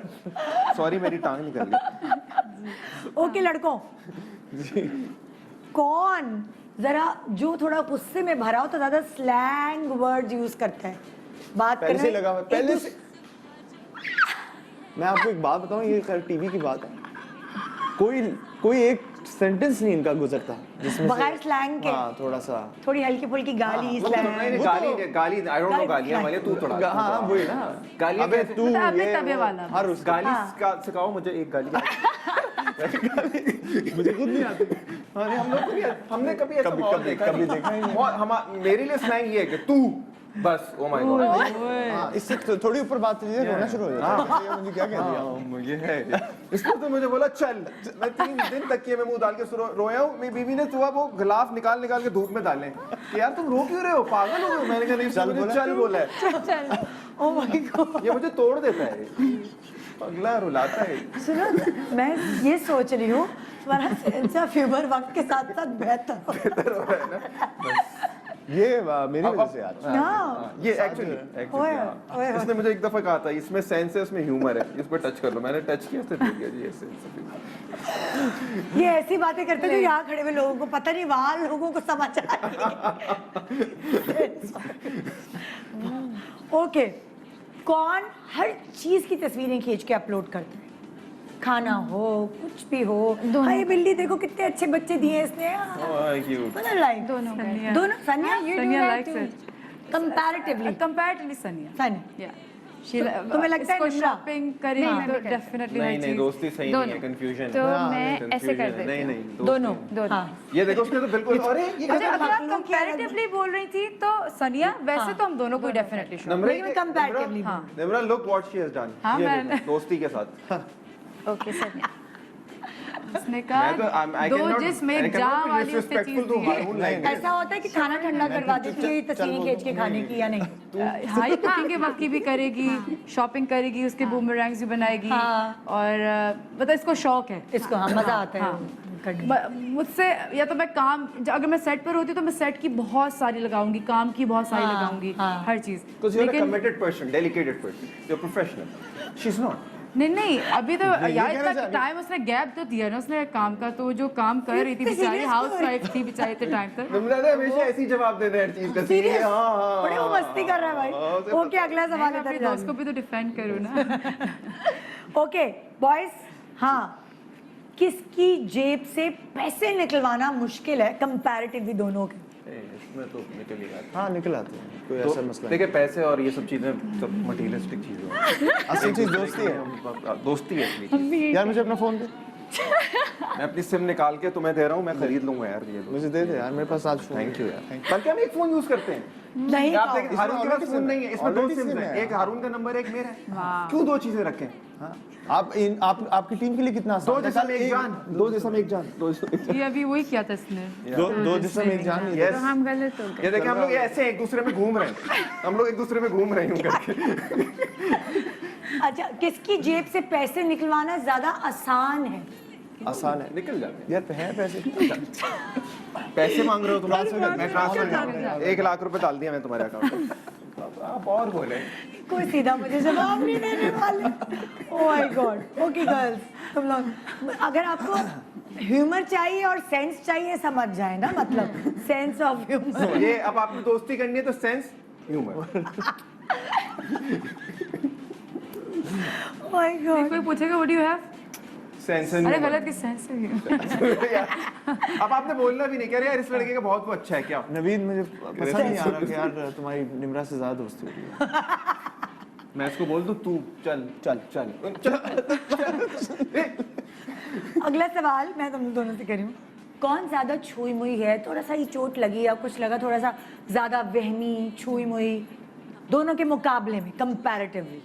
सॉरी मेरी टांग निकल गई। ओके लड़कों, कौन जरा जो थोड़ा गुस्से में भरा हो तो ज्यादा स्लैंग वर्ड्स यूज करता है बात पहले से करने लगा हुआ है, पहले से। मैं आपको एक बात बताऊं, ये टीवी की बात है, कोई एक सेंटेंस नहीं इनका गुजरता जिसमें बगैर स्लैंग के, हाँ थोड़ा सा थोड़ी हल्की फुल्की गाली स्लैंग। गाली आई डोंट नो गालियां वाले तू थोड़ा, हाँ वही ना, गालियां अबे कैसे- तू मतलब अपने ये तबे वो, वाला। हर उस गाली सिखाओ मुझे एक गाली। मुझे खुद नहीं आती। अरे हम लोग को भी, हमने कभी ऐसा कभी- माहौल कभी- देखा कभी नहीं। देखा ही नहीं। मेरे लिए स्लैंग ये है कि तू बस ओ माय गॉड हाँ, इससे थोड़ी ऊपर बात कीजिए, रोना शुरू हो जाता है। ये मुझे क्या कह दिया? ये है इसने तो मुझे बोला चल, मैं 3 दिन तकिए में मुंह डाल के रोया हूँ। मेरी बीवी ने सुबह वो गिलाफ निकाल के धूप में डाले कि यार तुम रो क्यों रहे हो, पागल हो गए? मैंने कहा नहीं, इसने मुझे चल बोला है। ओ माय गॉड, ये मुझे तोड़ देता है, अगला रुलाता है। सुनो मैं ये सोच रही हूँ तुम्हारा सेंस ऑफ ह्यूमर वक्त के साथ साथ बेहतर हो रहा है। ये मेरी वजह से आज। हाँ, ये एक्चुअली ओए। इसने मुझे एक दफा कहा था इसमें सेंस है, इसमें ह्यूमर है, इस पर टच कर लो। मैंने टच किया तो ठीक है जी, ये सेंस ऑफ ह्यूमर। ये ऐसी बातें करते थे यहाँ खड़े हुए लोगों को पता नहीं, वहाँ लोगों को समझ आ रही है। ओके, कौन हर चीज की तस्वीरें खींच के अपलोड करते हैं? खाना हो, कुछ भी हो। हाय बिल्ली देखो कितने अच्छे बच्चे दिए इसने। क्यूट। लाइक दोनों दोनों सनिया Sanya likes it. Comparatively Comparatively Sanya. Sunny Yeah. तुम्हें लगता है इसको निम्रा? शॉपिंग करेगी नहीं, तो मैं भी डेफिनेटली नहीं नहीं, दोस्ती सही नहीं है, दोनों। कंफ्यूजन तो मैं ऐसे कर देती नहीं हूँ। नहीं, दोस्ती दोनों है। हाँ। ये देखो उसने तो बिल्कुल, अरे ये अच्छा, अगर आप लोग कंपैरेटिवली बोल रही थी तो सनिया, वैसे तो हम दोनों को डेफिनेटली शो। नम्रा, लेकिन comparatively हाँ। Nimra look what she has done. हाँ, ये मैंने- देखो, दोस्ती के साथ। ओके सन्या। उसने मैं तो कहा I दो cannot- जिसमें I cannot जा be वाली उसने चीज disrespectful to दी है। Harun like this. ऐसा होता है कि खाना ठंडा करवा देती है ये तस्वीरें खींच के खाने की या नहीं? हाँ, ये कुकिंग के वक्त की भी करेगी, शॉपिंग करेगी, उसके बूमरैंग्स भी बनाएगी हाँ। और मतलब इसको शौक है। इसको हाँ मजा आता है हाँ। करने में। मुझसे या तो मैं काम, अगर मैं सेट पर होती हूँ तो मैं सेट की बहुत सारी लगाऊंगी, काम की बहुत सारी हाँ, लगाऊंगी, हाँ। हर चीज। Because you're a committed person, dedicated person. You're professional. She's not. नहीं अभी तो ये यार कहना इतना चाह रही- टाइम उसने गैप तो दिया ना उसने काम का, तो जो काम कर रही थी इतनी बेचारी, serious हाउस क्यों वाइफ थी बेचारी इतने टाइम तक। निम्रा ने हमेशा ऐसी जवाब देते हैं हर चीज का। सीरियस हाँ, बड़े वो मस्ती कर रहा है भाई। ओके अगला सवाल मैं इधर अपने दोस्त को भी तो डिफेंड करूँ ना। ओके बॉयज, हाँ किसकी जेब से पैसे निकलवाना मुश्किल है कंपैरेटिवली दोनों के? इसमें तो निकल ही जाता हाँ, निकल आते हैं, कोई है। ऐसा मसला नहीं। देखिए पैसे और ये सब चीजें सब मटेरियलिस्टिक चीजें हैं। असल चीज दोस्ती है। दोस्ती है असली चीज। यार मुझे अपना फोन दे, मैं अपनी सिम निकाल के तुम्हें दे रहा हूँ, मैं खरीद लूंगा यार ये। मुझे दे दे यार, मेरे पास आज फोन। थैंक यू यार। बल्कि हम एक फोन यूज करते हैं। नहीं आप देखें, इसमें हारून के पास already फोन SIM नहीं है, इसमें दो already सिम SIM है, है। एक हारून का नंबर, एक मेरा है। क्यों दो चीजें रखें? हाँ, आपकी टीम के लिए कितना आसान दो है? जिसम एक जान, दो जिसम एक जान, दो जिसम एक जान। ये अभी वही किया था इसने। दो जिसम एक जान। Yes. तो हम गलत हो गए। ये देखिए हम लोग ये ऐसे एक दूसरे में घूम रहे हैं, हम लोग एक दूसरे में घूम रहे हैं यूं करके। अच्छा किसकी जेब से पैसे निकलवाना ज्यादा आसान है? आसान है निकल जाते हैं। यार, है पैसे। पैसे मांग रहे हो तुम? मैं ट्रांसफर ट्रांसफर कर 1 लाख रुपए डाल दिया मैं तुम्हारे अकाउंट में। आप और बोले। कोई सीधा मुझे जवाब नहीं देने वाले। Oh my God. Okay girls, तुम लोग अगर आपको ह्यूमर चाहिए और सेंस चाहिए समझ जाए ना, मतलब सेंस ऑफ ह्यूमर। ये अब आपने दोस्ती करनी है तो sense humour. Oh my God. कोई पूछेगा what do you have, sense अरे गलत की सेंस है। अब आपने बोलना भी नहीं कह रहे यार, इस लड़के का बहुत वो अच्छा है क्या? नवीद, मुझे पसंद नहीं आ रहा कि यार तुम्हारी निम्रा से ज्यादा दोस्ती हो रही है। मैं इसको बोल दूं तू चल चल चल अगला सवाल मैं तुम दोनों से कर रही हूँ। कौन ज्यादा छुई मुई है? थोड़ा सा ही चोट लगी या कुछ लगा, थोड़ा सा ज्यादा वहमी, छुई मुई, दोनों के मुकाबले में कंपैरेटिवली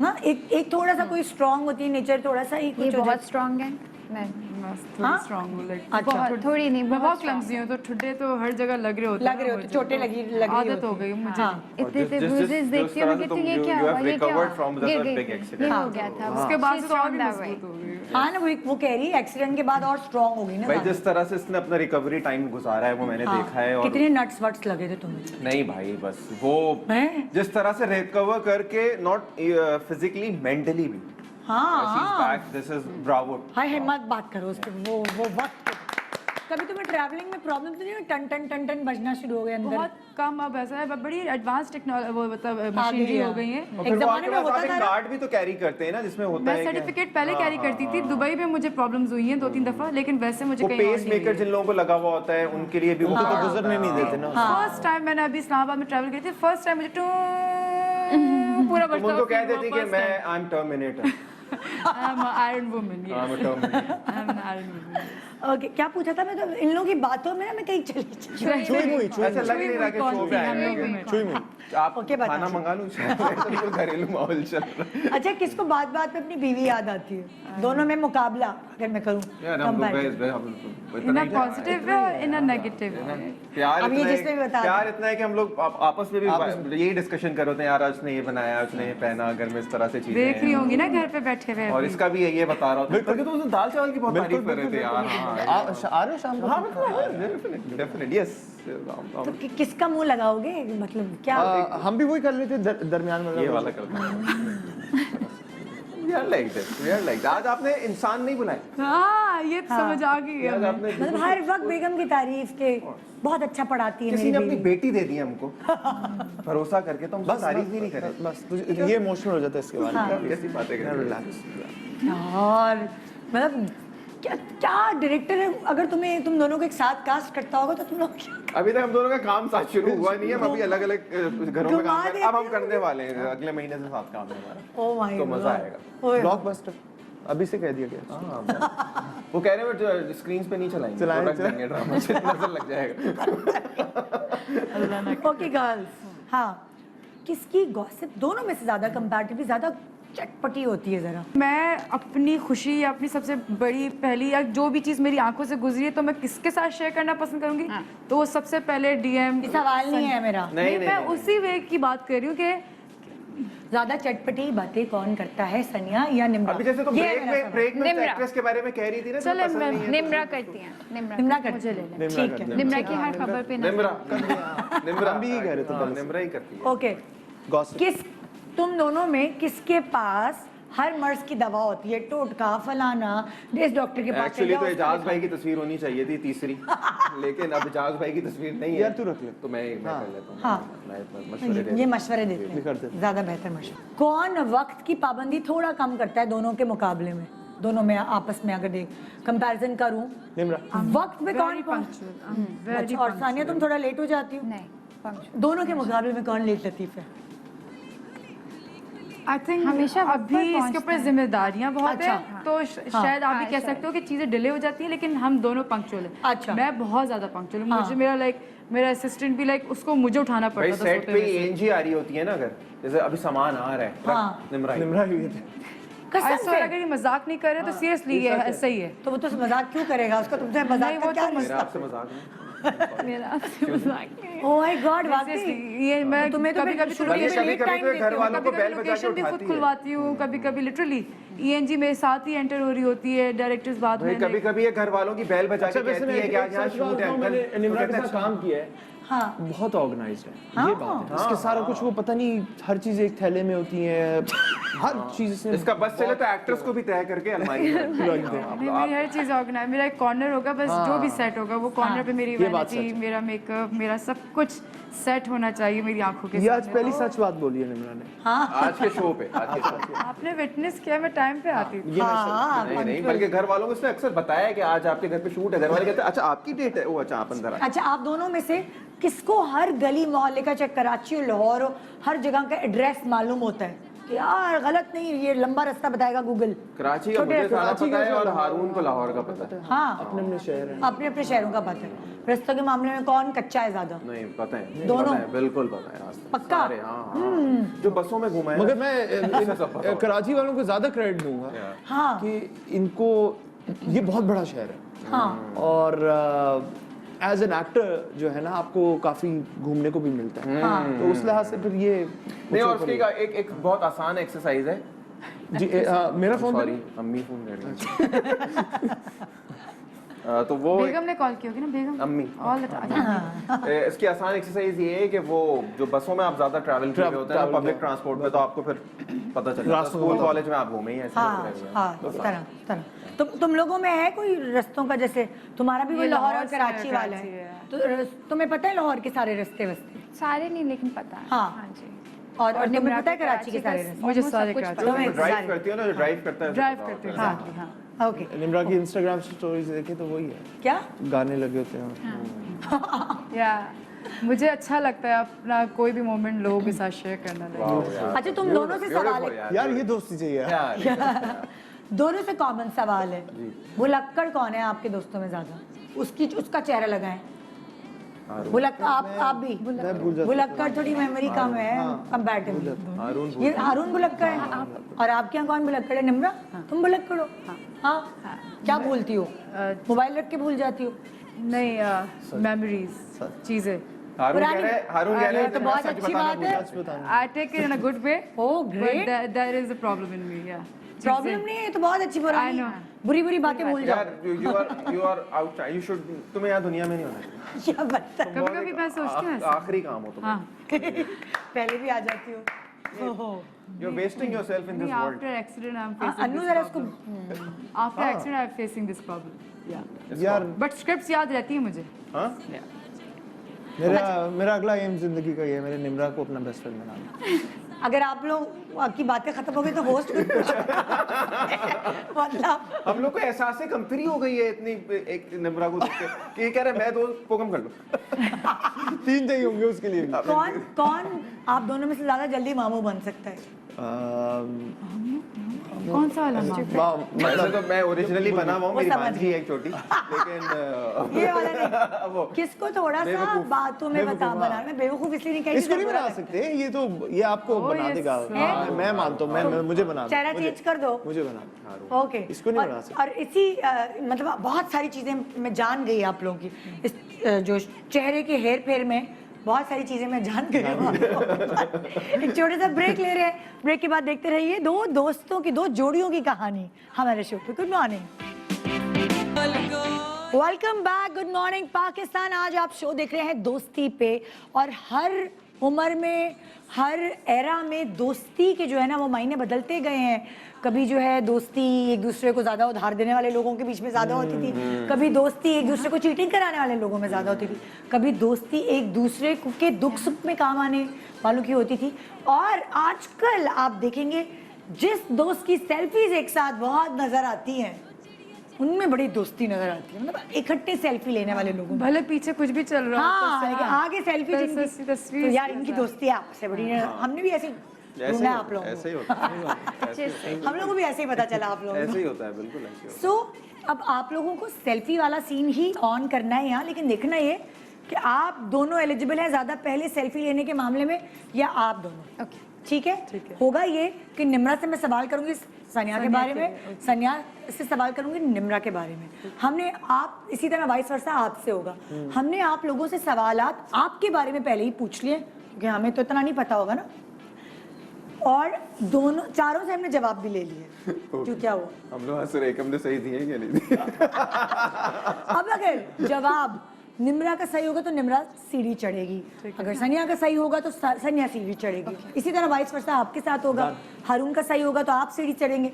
ना? एक थोड़ा सा कोई स्ट्रांग होती है नेचर, थोड़ा सा ही ये कुछ हो बहुत जाए। स्ट्रांग है। मैं थोड़ी स्ट्रांग हूँ, लाइक अच्छा। बहुत थोड़ी नहीं, मैं बहुत बहुत क्लमजी हूँ, तो ठुड्डे तो हर जगह लग रहे होते लग रहे होते, चोटें लगी लग रही आदत हो होती गई हैं। मुझे। हाँ। इतने इतने bruises देखती हूँ मैं, कहती हूँ ये क्या हुआ, ये क्या हुआ, गिर गई थी, ये हो गया था। उसके बाद से तो और भी She's strong that मजबूत हो गई। हाँ ना, वो कह रही है एक्सीडेंट के बाद और स्ट्रांग हो गई ना भाई ज्यादा। जिस तरह से इसने अपना रिकवरी टाइम गुजारा है वो मैंने हाँ। देखा है। और कितने नट्स वट्स लगे थे तुम्हें? नहीं भाई, बस वो हैं? जिस तरह से रिकवर करके, नॉट फिजिकली मेंटली भी, हाँ दिस इज ब्रावो। हाय हिम्मत बात करो उस पे, वो वक्त कभी तुम्हें ट्रैवलिंग में प्रॉब्लम तो नहीं हुई? टन टन टन टन बजना शुरू हो गए अंदर? बहुत कम अब ऐसा है, बड़ी एडवांस टेक्नोलॉजी, वो मतलब आ गई मशीनरी है। हो गई है। और एक फिर वो जमाने आपके में पास होता आप था एक ना। कार्ड भी तो कैरी करते हैं ना, जिसमें होता मैं है कि- सर्टिफिकेट पहले कैरी करती थी, दुबई में मुझे प्रॉब्लम्स हुई हैं 2-3 दफा, लेकिन वैसे मुझे वो कहीं और पेस मेकर जिन लोगों को लगा हुआ होता है उनके लिए भी वो तो कार्ड गुजरने नहीं देते ना। फर्स्ट टाइम मैंने अभी इस्लामाबाद में ट्रैवल की थी, फर्स्ट टाइम मुझे पूरा तुम बजता उनको हुआ कह feel हुआ देती कि first मैं time। I am terminator. I am Iron woman हाँ, यस मैं term- I am an iron woman okay क्या पूछा था मैं तो इन लोगों की बातों में ना मैं कहीं चली छुई मुई ऐसा लग नहीं रहा कि शो पे आए हैं। छुई मुई आप ओके, बता खाना दीजिए। मंगा लूं शायद घरेलू माहौल चल रहा है। अच्छा किसको बात बात पे अपनी बीवी याद आती है दोनों में मुकाबला अगर मैं करूँ यार हम लोग इन अ पॉजिटिव वे और इन अ नेगेटिव वे प्यार अब ये इतना है- जिसने भी बता प्यार इतना है कि हम लोग आपस में भी यही डिस्कशन कर रहे होते हैं यार उसने ये बनाया उसने ये पहना घर में इस तरह से चीजें देख रही हैं। होंगी ना घर पे बैठे हुए और इसका भी ये बता रहा होता है तो उस दिन दाल चावल की बहुत तारीफ कर रहे थे यार आ रहे हो शाम को? हाँ डेफिनेटली यस तो किसका मुंह लगाओगे मतलब क्या हम भी वही कर लेते दरमियान में ये वाला करता हूँ यार लाइक आज आपने इंसान नहीं बुलाया हाँ ये तो समझ आ गई आज है आपने मतलब हर वक्त बेगम की तारीफ के बहुत अच्छा पढ़ाती है किसी मेरी ने अपनी बीवी बेटी दे दी हमको भरोसा करके तो हम तारीफ भी नहीं करें बस ये इमोशनल हो जाता है इसके बाद कैसी बातें कर रहे हो? रिलैक्स यार मतलब क्या क्या डायरेक्टर है अगर तुम दोनों को एक साथ कास्ट करता होगा तो तुम लोग क्या अभी तक हम दोनों का काम साथ शुरू हुआ नहीं है हम अभी अलग अलग घरों में घुमा काम कर देते अब हम हो। करने वाले हैं अगले महीने से साथ काम है हमारा ओ माय तो मजा आएगा ब्लॉकबस्टर अभी से कह दिया गया हाँ, वो कह रहे हैं स्क्रीन पे नहीं चलाएंगे चलाएं- तो रख देंगे ड्रामा से नजर लग जाएगा ओके गर्ल्स हाँ किसकी गॉसिप दोनों में से ज्यादा कंपैरेटिवली ज्यादा चटपटी होती है जरा मैं अपनी खुशी या अपनी सबसे बड़ी पहली या जो भी चीज़ मेरी आंखों से गुजरी है तो मैं किसके साथ शेयर करना पसंद करूंगी तो वो सबसे पहले डीएम ये सवाल नहीं है मेरा नहीं मैं उसी वे की बात कर रही हूँ कि ज्यादा चटपटी बातें कौन करता है सनिया या निम्रा अभी जैसे तुम ये है ब्रेक मेरा में एक्ट्रेस के बारे में कह रही थी ना चलो तुम्हें पसंद नहीं है निम्रा करती हैं सवाल। निम्रा करती मुझे ले ले ठीक है निम्रा की हर खबर पे नजर निम्रा हम भी यही कह रहे थे हाँ, पहले से। निम्रा ही करती है ओके गॉसिप किस तुम दोनों में किसके पास हर मर्ज की दवा होती है टोटका फलाना इस डॉक्टर के पास एक्चुअली चले तो जाओ, एजाज उसका भाई की तस्वीर होनी चाहिए थी तीसरी लेकिन अब एजाज भाई की तस्वीर नहीं है यार तू रख ले। तो मैं कर लेता हूँ हाँ। मैं मशवरे दे ये मशवरे देते करते हैं ज्यादा बेहतर मशवरे कौन वक्त की पाबंदी थोड़ा कम करता है दोनों के मुकाबले में दोनों में आपस में अगर देख कंपैरिजन करूं निम्रा वक्त में कौन अच्छा और सानिया तुम थोड़ा लेट हो जाती हो नहीं पंक्चुअल दोनों के मुकाबले में कौन लेट लतीफ है आई थिंक हमेशा वक्त अभी पर इसके पहुंचते ऊपर हैं। जिम्मेदारियां बहुत अच्छा, है तो शायद आप भी कह सकते हो कि चीजें डिले हो जाती हैं लेकिन हम दोनों पंक्चुअल हैं अच्छा। मैं बहुत ज्यादा पंक्चुअल हूँ मुझे मेरा असिस्टेंट भी उसको मुझे उठाना भाई पड़ता था सेट सोते पे हुए से। एनजी आ रही होती है ना अगर जैसे अभी सामान आ रहा है हाँ। निम्रा ही। निम्रा ही थे कसम ऐसा से अगर ये मजाक नहीं कर रहे तो सीरियसली ये ऐसा ही है तो वो तो मजाक क्यों करेगा उसका तुमसे नहीं, मजाक का वो क्या तो मेरा आपसे मजाक नहीं मेरा आपसे मजाक नहीं ओह माय गॉड वाकई Seriously, ये मैं तुम्हें तो कभी फिर कभी शुरू बल्कि में कभी लेट कभी टाइम तो देती घर हो वालों को कभी बैल बजा के लोकेशन भी खुद उठाती है खुलवाती हूँ कभी कभी लिटरली ईएनजी मेरे साथ ही एंटर हो रही होती है डायरेक्टर्स बाद भाई में कभी कभी ये घर वालों की बैल बजा के कहती है कि आज यहाँ शूट है मैंने अंकल निम्रा तो के कहते साथ हैं, काम किया है हाँ बहुत ऑर्गेनाइज्ड है ये बात है इसके सारा कुछ वो पता नहीं हर चीज एक थैले में होती है हर चीज से इसका बस चले तो एक्ट्रेस को भी तय करके अलमारी में रख दें। नहीं मेरी हर चीज ऑर्गेनाइज मेरा एक कॉर्नर होगा बस जो भी सेट होगा वो कॉर्नर पे मेरी ये बात वैनिटी मेरा मेकअप मेरा सब कुछ सेट होना चाहिए मेरी आंखों के ये आज सामने पहली सच बात बोली है निम्रा ने आज के शो पे आज के शो पे आपने विटनेस किया मैं टाइम पे आती थी हाँ नहीं नहीं बल्कि घर वालों को इसने अक्सर बताया है कि आज आपके घर पे शूट है घर वाले कहते हैं अच्छा आपकी डेट है वो अच्छा आप अंदर आए अच्छा आप दोनों में से किसको हर गली मोहल्ले का चाहे कराची हो लाहौर हो हर जगह का एड्रेस मालूम होता है कि यार गलत नहीं ये लंबा रास्ता बताएगा गूगल कराची का छोटे मुझे सारा कराची पता है और हारून को लाहौर का पता है हाँ अपने अपने शहर है अपने अपने शहरों का पता है रास्तों के मामले में कौन कच्चा है ज्यादा नहीं पता है दोनों? पता है, बिल्कुल पता है रास्ते पक्का? सारे, हाँ हाँ जो बसों में घुमा है मगर ना, मैं इसे सब पता होगा। कराची वालों को ज्यादा क्रेडिट दूंगा हाँ कि इनको ये बहुत बड़ा शहर है हाँ और एज एन एक्टर जो है ना आपको काफी घूमने को भी मिलता है तो उस लिहाज से फिर ये नहीं और उसकी एक बहुत आसान एक्सरसाइज है जी मेरा फोन सॉरी अम्मी फोन कर रही है तो वो बेगम ने कॉल की होगी ना बेगम अम्मी ऑल द टाइम इसकी आसान एक्सरसाइज ये है कि वो जो बसों में आप ज्यादा ट्रैवल कर रहे होते हैं पब्लिक ट्रांसपोर्ट में तो आपको फिर पता चल जाता है स्कूल कॉलेज में आप घूमे ही ऐसे हाँ हाँ इस तरह तुम लोगों में है कोई रास्तों का जैसे तुम्हारा भी वो ये लाहौर और लाहौर से कराची वाला कराची है है। तो तुम्हें पता है लाहौर के सारे रास्ते वस्ते सारे नहीं लेकिन पता है हाँ। जी और तुम्हें निम्रा पता है के कराची के कराची सारे का रास्ते मुझे almost सारे सब कुछ कराची पता है। तुम्हें ड्राइव सारे- करती हो ना जो ड्राइव करता है ड्राइव करते हैं हाँ ओके निम्रा की इंस्टाग्राम स्टोरीज देखे तो वही है क्या गाने लगे होते हैं या मुझे अच्छा लगता है अपना कोई भी मोमेंट लोगों के साथ शेयर करना। अच्छा तुम दोनों से सवाल है, यार ये दोस्ती चाहिए। दोनों से कॉमन सवाल है, भुलक्कड़ कौन है आपके दोस्तों में ज्यादा? उसका चेहरा लगाएं। भुलक्कड़ आप भी मैं भूल जाता भुलक्कड़, थोड़ी मेमोरी कम है कंपैरेटिवली। ये हारून भुलक्कड़ है। और आपके यहाँ कौन भुलक्कड़ है? निम्रा, तुम भुलक्कड़ हो? हाँ। क्या भूलती हो? मोबाइल रख के भूल जाती हो? नहीं, मेमोरीज, चीजें। हारून कह रहे हैं तो बहुत अच्छी बात है। I take it in a good way. Oh, great. But there is a problem in me, yeah. Problem नहीं है, तो बहुत अच्छी बुराई है। बुरी बुरी बातें भूल जाओ। यार you are out, you should, तुम्हें यहाँ दुनिया में नहीं होना चाहिए। क्या बता, कभी-कभी मैं सोचती हूँ ऐसा। आखिरी काम हो तुम्हारा। पहले भी आ जाती हो। You are wasting yourself in this world. After accident, I'm facing अन्नू this जरा इसको problem. After accident, I'm facing this problem. Yeah. यार But scripts याद रहती है मुझे। हाँ? मेरा अगला एम जिंदगी का ये है, मेरे निम्रा को अपना बेस्ट फ्रेंड बनाना। अगर आप लोग की बातें खत्म हो गई तो होस्ट मतलब हम लोग को एहसास से कमतरी हो गई है इतनी एक निम्रा को देख के कि ये कह रहे मैं दो को कम कर लो। 3 चाहिए होंगे उसके लिए भी। कौन आप दोनों में से ज्यादा जल्दी मामू बन सकता है? कौन सा वाला माँ? वैसे तो मैं ओरिजिनली बना हुआ हूँ, मेरी समझ भांजी है एक छोटी, लेकिन ये वाला नहीं। वो किसको थोड़ा सा बेवकूफ। बातों में बता बना, मैं बेवकूफ इसलिए नहीं कही इसको नहीं बना सकते, ये तो ये आपको बना yes. देगा। मैं मानता हूँ, मैं मुझे बना दो। चेहरा चेंज कर दो। मुझे बना। ओके, इसको नहीं बना सकते। और इसी मतलब बहुत सारी चीजें मैं जान गई आप लोगों की इस जो चेहरे के हेर फेर में, बहुत सारी चीजें मैं जान गई हूँ। एक छोटा सा ब्रेक ले रहे हैं, ब्रेक के बाद देखते रहिए दो दोस्तों की, दो जोड़ियों की कहानी हमारे शो पे। Good morning, welcome back, good morning Pakistan. आज आप शो देख रहे हैं दोस्ती पे, और हर उम्र में, हर एरा में दोस्ती के जो है ना वो मायने बदलते गए हैं। कभी जो है दोस्ती एक दूसरे को ज़्यादा उधार देने वाले लोगों के बीच में ज़्यादा होती थी, कभी दोस्ती एक दूसरे को चीटिंग कराने वाले लोगों में ज़्यादा होती थी, कभी दोस्ती एक दूसरे के दुख सुख में काम आने वालों की होती थी। और आजकल आप देखेंगे जिस दोस्त की सेल्फीज एक साथ बहुत नज़र आती हैं उनमें बड़ी दोस्ती नजर आती है, मतलब इकट्ठे सेल्फी लेने वाले लोगों में। भले पीछे कुछ भी चल रहा हो, हाँ, लेकिन आगे सेल्फी तस्वीर तो यार इनकी दोस्ती है आपसे बड़ी है। हमने भी ऐसे ढूंढा आप लोगों ऐसे ही होता है, को, हम लोगों को भी ऐसे ही पता चला आप लोगों ऐसे को। ही होता है, बिल्कुल ऐसे ही होता है। सो अब आप लोगों को सेल्फी वाला सीन ही ऑन करना है यहाँ, लेकिन देखना ये कि आप दोनों एलिजिबल हैं ज़्यादा पहले सेल्फी लेने के मामले में, या आप दोनों? ओके, ठीक है। होगा ये कि निम्रा से मैं सवाल करूंगी सनिया के बारे में, सनिया से सवाल करूंगी निम्रा के बारे में। हमने आप इसी तरह वाइस वर्सा आपसे होगा। हमने आप लोगों से सवालात आपके बारे में पहले ही पूछ लिए, क्योंकि हमें तो इतना नहीं पता होगा ना, और दोनों चारों से हमने जवाब भी ले लिए। क्यों, क्या हुआ? हम लोग हंस रहे, हमने सही दिए क्या नहीं दिए? अब अगर जवाब निम्रा का सही होगा तो निम्रा सीढ़ी चढ़ेगी, अगर सनिया का सही होगा तो सनिया सीढ़ी चढ़ेगी। इसी तरह वाइस वर्सा आपके साथ होगा। हारून का सही होगा तो आप सीढ़ी चढ़ेंगे,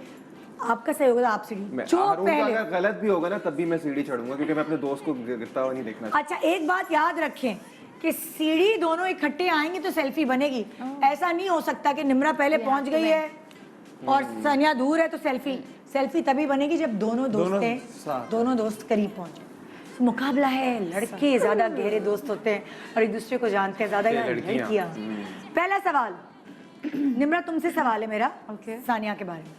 आपका सही होगा तो आप सीढ़ी। जो पहले अगर गलत भी होगा ना तब भी मैं सीढ़ी चढ़ूंगा, क्योंकि मैं अपने दोस्त को गिरता हुआ नहीं देखना। अच्छा, एक बात याद रखें कि सीढ़ी दोनों इकट्ठे आएंगे तो सेल्फी बनेगी। ऐसा नहीं हो सकता कि निम्रा पहले पहुंच गई है और सनिया दूर है तो सेल्फी तभी बनेगी जब दोनों दोस्त करीब पहुंचे। मुकाबला है, लड़के ज्यादा गहरे दोस्त होते हैं और एक दूसरे को जानते हैं ज्यादा, या लड़कियां। पहला सवाल निम्रा तुमसे सवाल है मेरा, सानिया के बारे में।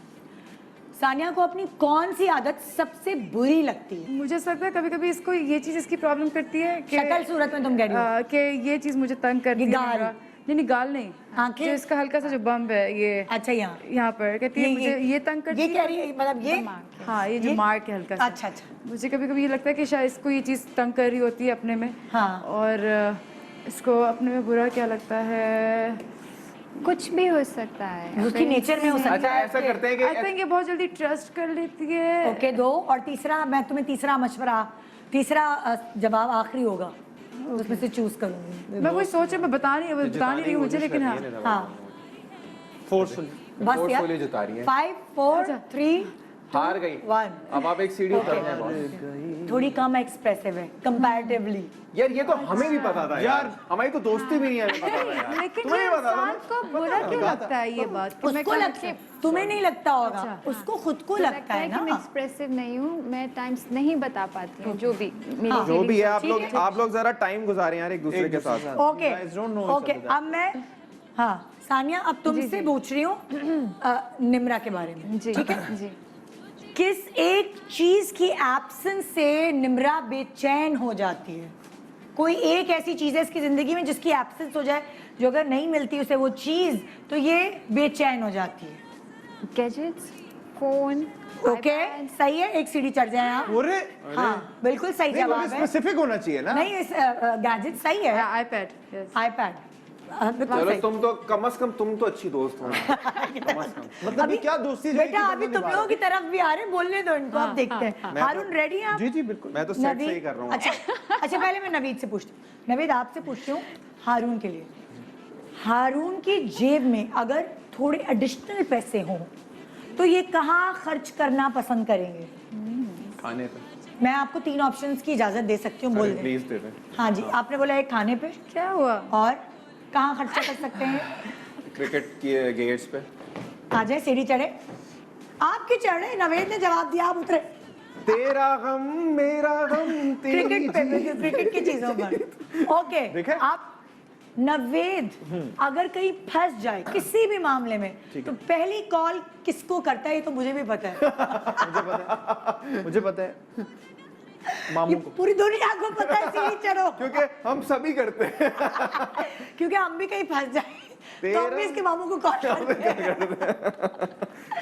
सानिया को अपनी कौन सी आदत सबसे बुरी लगती है? मुझे ऐसा लगता है कभी कभी इसको ये चीज इसकी प्रॉब्लम करती है कि शक्ल सूरत में तुम कह रही हो कि ये चीज मुझे तंग करती है। गाल? नहीं, गाल नहीं, आंखें? जो इसका हल्का सा जो बम्प है ये, अच्छा, यहाँ पर कहती है मुझे ये तंग करती है। ये कह रही है, मतलब ये हाँ, ये जो मार्क है हल्का सा। अच्छा, मुझे कभी कभी ये लगता है कि शायद इसको ये चीज़ तंग कर रही होती है अपने में। हाँ। और इसको अपने में बुरा क्या लगता है? कुछ भी हो सकता है, उसकी नेचर में हो सकता अच्छा, है। ऐसा करते हैं कि आई थिंक ये बहुत जल्दी ट्रस्ट कर लेती है। ओके, 2। और तीसरा, मैं तुम्हें तीसरा जवाब आखिरी होगा, उसमें से चूज करूंगी। मैं वही बता नहीं रही हूँ मुझे, लेकिन हाँ हाँ फोर्सफुली बस यार, जिता रही है। 5 4 3 हार गई 1 अब आप एक सीढ़ी उतरने हैं बॉस। थोड़ी कम एक्सप्रेसिव है कंपैरेटिवली। यार ये तो हमें भी पता था यार, यार। हमारी तो दोस्ती भी नहीं है, हमें पता था यार। लेकिन तुम्हें ये भी पता था इंसान को बुरा क्यों लगता है ये बात कि मैं उसको लगता है, तुम्हें नहीं लगता होगा, उसको खुद को लगता है कि मैं ना। एक्सप्रेसिव नहीं हूँ, मैं टाइम्स नहीं बता पाती हूँ जो भी मेरी हाँ। जो भी है feelings आप लोग जरा टाइम गुजारें यार एक दूसरे के साथ। Okay Guys don't know each okay, other. अब मैं हाँ सानिया अब तुमसे पूछ रही हूँ निम्रा के बारे में, जी ठीक है? जी। किस एक चीज की एब्सेंस से निम्रा बेचैन हो जाती है? कोई एक ऐसी चीज है इसकी जिंदगी में जिसकी एब्सेंस हो जाए, जो अगर नहीं मिलती उसे वो चीज, तो ये बेचैन हो जाती है। Gadgets, phone. ओके सही है, एक सीढ़ी चढ़ जाए आप। अरे हाँ बिल्कुल सही जवाब है। स्पेसिफिक होना चाहिए ना। नहीं इस गैजेट सही है, आईपैड, यस। आईपैड बिल्कुल चलो सही। तुम तो कम से कम तुम तो अच्छी दोस्त हो। कम से कम। मतलब ये क्या दोस्ती जो बेटा एक ही अभी बंदा तुम निभा लोगों की तरफ भी आ रहे हैं, बोलने दो इनको, आप देखते हैं। हारून रेडी हैं आप? जी जी बिल्कुल। मैं तो सेट नवीद? सही कर रहा हूँ। अच्छा पहले मैं नवीद से पूछती हूँ। नवीद आपसे पूछती हूँ हारून के लिए, हारून की जेब में अगर थोड़े एडिशनल पैसे हों तो ये कहाँ खर्च करना पसंद करेंगे? खाने पे मैं आपको 3 ऑप्शंस की इजाजत दे सकती हूँ, बोल दें। प्लीज दे दे। हाँ जी, आपने बोला एक खाने पे, क्या हुआ? और कहाँ खर्चा कर सकते हैं? क्रिकेट के गेट्स पे। आ जाए सीढ़ी चढ़े। आपके चढ़े, नवेद ने जवाब दिया, आप उतरे। तेरा गम मेरा गम तेरी क्रिकेट पे, क्रिकेट की चीजों पर। ओके देखें? आप नवेद अगर कहीं फंस जाए किसी भी मामले में तो पहली कॉल किसको करता है? ये तो मुझे भी पता है। मुझे पता है ये मामू को। पूरी दुनिया को पता है, सीढ़ी चढ़ो। क्योंकि हम सभी करते हैं। क्योंकि हम भी कहीं फंस जाए तो हम भी इसके मामू को कॉल करते हैं।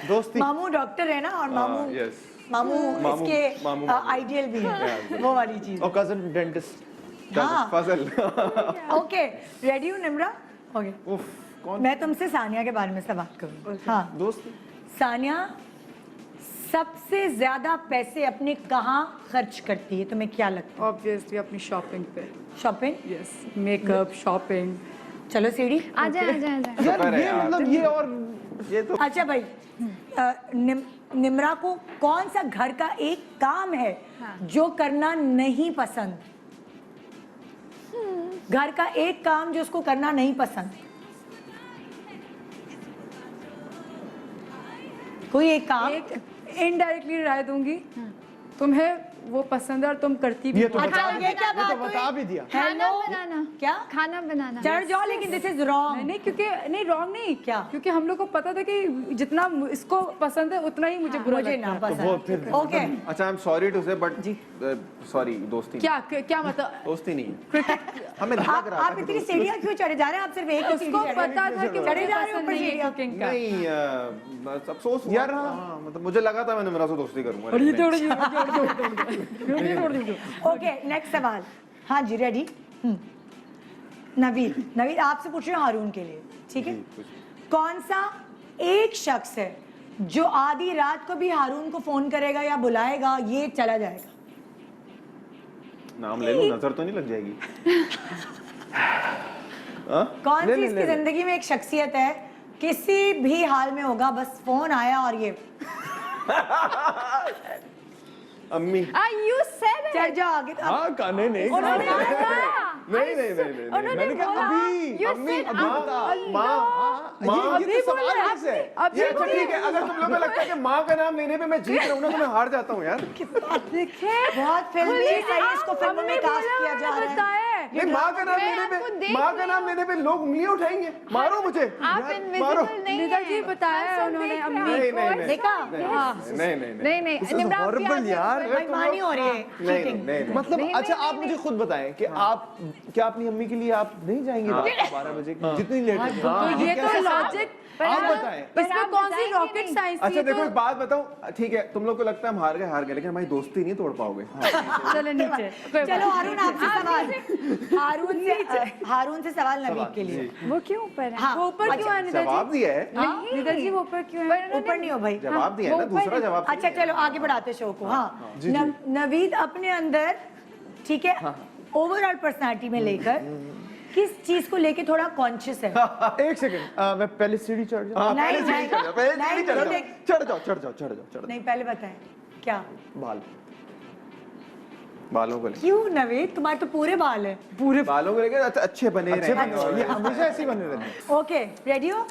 दोस्ती। मामू डॉक्टर है ना, और मामू yes. मामू मामू- इसके मामू- आइडियल भी है, वो वाली चीज। और कजन डेंटिस्ट। हाँ। फजल। ओके रेडी हूँ निम्रा? ओके उफ कौन मैं तुमसे सानिया के बारे में सवाल करूँ। हाँ दोस्त? सानिया सबसे ज्यादा पैसे अपने कहाँ खर्च करती है, तुम्हें क्या लगता ऑब्वियसली अपनी शॉपिंग पे, है? शॉपिंग? Yes, makeup, shopping. चलो सीढ़ी। आ जाए आ जाए आ जाए। यार है ये यार। मतलब ये और ये तो अच्छा भाई, निम्रा को कौन सा घर का एक काम है जो करना नहीं पसंद? घर का एक काम जो उसको करना नहीं पसंद, कोई एक काम। एक इनडायरेक्टली राय दूंगी, तुम्हें वो पसंद है और तुम करती भी ये तो हो। अच्छा ये क्या ये बात तो बता हुई? भी दिया। खाना Hello? बनाना। क्या? खाना बनाना। चढ़ जाओ, लेकिन दिस इज रॉन्ग। नहीं क्योंकि नहीं रॉन्ग नहीं, क्या? क्योंकि हम लोग को पता था कि जितना इसको पसंद है उतना ही मुझे बुरा मुझे लगता ना है। वो पसंद। फिर ओके अच्छा आई एम सॉरी टू से बट सॉरी दोस्ती क्या क्या मतलब? दोस्ती नहीं है। क्रिकेट हमें लग रहा था आप इतनी सीढ़ियाँ क्यों चढ़े जा रहे हैं? आप सिर्फ एक ही सीढ़ी उसको चढ़े हैं। पता था कि चढ़े मुझे जा रहे हो पसंद ऊपर नहीं है सीढ़ियाँ। कुकिंग का। नहीं बस अफसोस हुआ। यार, हाँ, मतलब मुझे लगा था मैं निम्रा से दोस्ती करूंगा और ये लेकिन थोड़ी जोड़ ओके नेक्स्ट सवाल। हाँ जी रेडी? नवीद, नवीद आपसे पूछ रही हूँ हारून के लिए, ठीक है? कौन सा एक शख्स है जो आधी रात को भी हारून को फोन करेगा या बुलाएगा, ये चला जाएगा? नाम ले लो, नजर तो नहीं लग जाएगी। कौन सी इसकी जिंदगी में एक शख्सियत है, किसी भी हाल में होगा, बस फोन आया और ये अम्मी। You said it. चल जाओ आगे। अब हाँ का नहीं नहीं उन्होंने मैंने कहा अभी You अम्मी said अभी बता माँ ये तो सवाल कैसे है? अभी ये अच्छा ठीक है, अगर तुम लोगों को लगता है कि माँ का नाम लेने पे मैं जीत रहा हूँ ना तो मैं हार जाता हूँ यार। बहुत फिल्मी है, इसको फिल्म में कास्ट किया जा रहा है। नहीं माँ का नाम मैं लेने आपको पे देख माँ का रही नाम लेने पे लोग उंगलियां उठाएंगे, मारो मुझे आप यार, इनविजिबल नहीं निदा हैं। जी बताया है उन्होंने अम्मी नहीं नहीं नहीं देखा? नहीं नहीं निम्रा आप हॉरिबल क्या यार। बेईमानी हो रही है, नहीं cheating। नहीं मतलब नहीं, अच्छा नहीं, आप मुझे खुद बताएं कि आप क्या अपनी अम्मी के लिए आप नहीं जाएंगे रात को 12 बजे जितनी लेट हो तो ये तो लॉजिक, आप बताएं। इसमें कौन सी बताएंगे रॉकेट नहीं। साइंस अच्छा देखो एक बात बताऊं, ठीक है तुम लोग को लगता है हम हार गए लेकिन हमारी दोस्ती नहीं तोड़ पाओगे। चलो नीचे। चलो हारून आपसे सवाल, हारून से सवाल नवीद के लिए। वो क्यों ऊपर है? हाँ, वो ऊपर क्यों है निदा जवाब जी? दिया है, निदा जी वो ऊपर क्यों है? ऊपर नहीं हो भाई। जवाब दिया है ना, दूसरा जवाब अच्छा चलो आगे बढ़ाते शो को। हाँ नवीद अपने अंदर, ठीक है, ओवरऑल पर्सनालिटी में लेकर किस चीज को लेके थोड़ा कॉन्शियस है? एक सेकंड, मैं पहले सीढ़ी चढ़ जाऊं? हाँ, नहीं, पहले सीढ़ी नहीं, चढ़ जाओ, पहले नहीं, सीढ़ी चढ़ नहीं, जाओ। नहीं। चढ़ जाओ। नहीं, पहले बताएं क्या? बालों को लेके, क्यों नवेद, तुम्हारे तो पूरे बाल है। पूरे बालों को लेके अच्छे बने अच्छे रहे। बने हुए, ये हमेशा ऐसे ही बने रहते हैं। ओके, रेडी हो?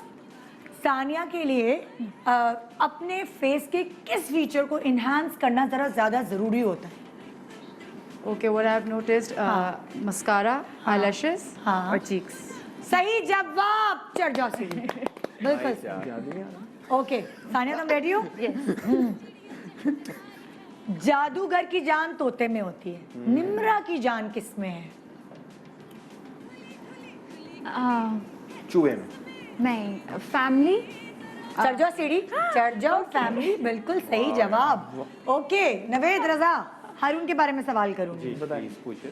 सानिया के लिए अपने फेस के किस फीचर को इनहांस करना जरा ज्यादा जरूरी होता है? Okay, what I've noticed, mascara, eyelashes, हाँ। और cheeks. सही जवाब, चढ़ जाओ सीढ़ी। बिल्कुल। ओके, सानिया तुम रेडी हो? जादूगर की जान तोते में होती है, निम्रा की जान किस में है? चूहे में। नहीं, फैमिली। चढ़ जाओ सीढ़ी, चढ़ जाओ, फैमिली, बिल्कुल सही जवाब। ओके, नवेद, रजा, हारून के बारे में सवाल करूंगी। बताइए, पूछिए।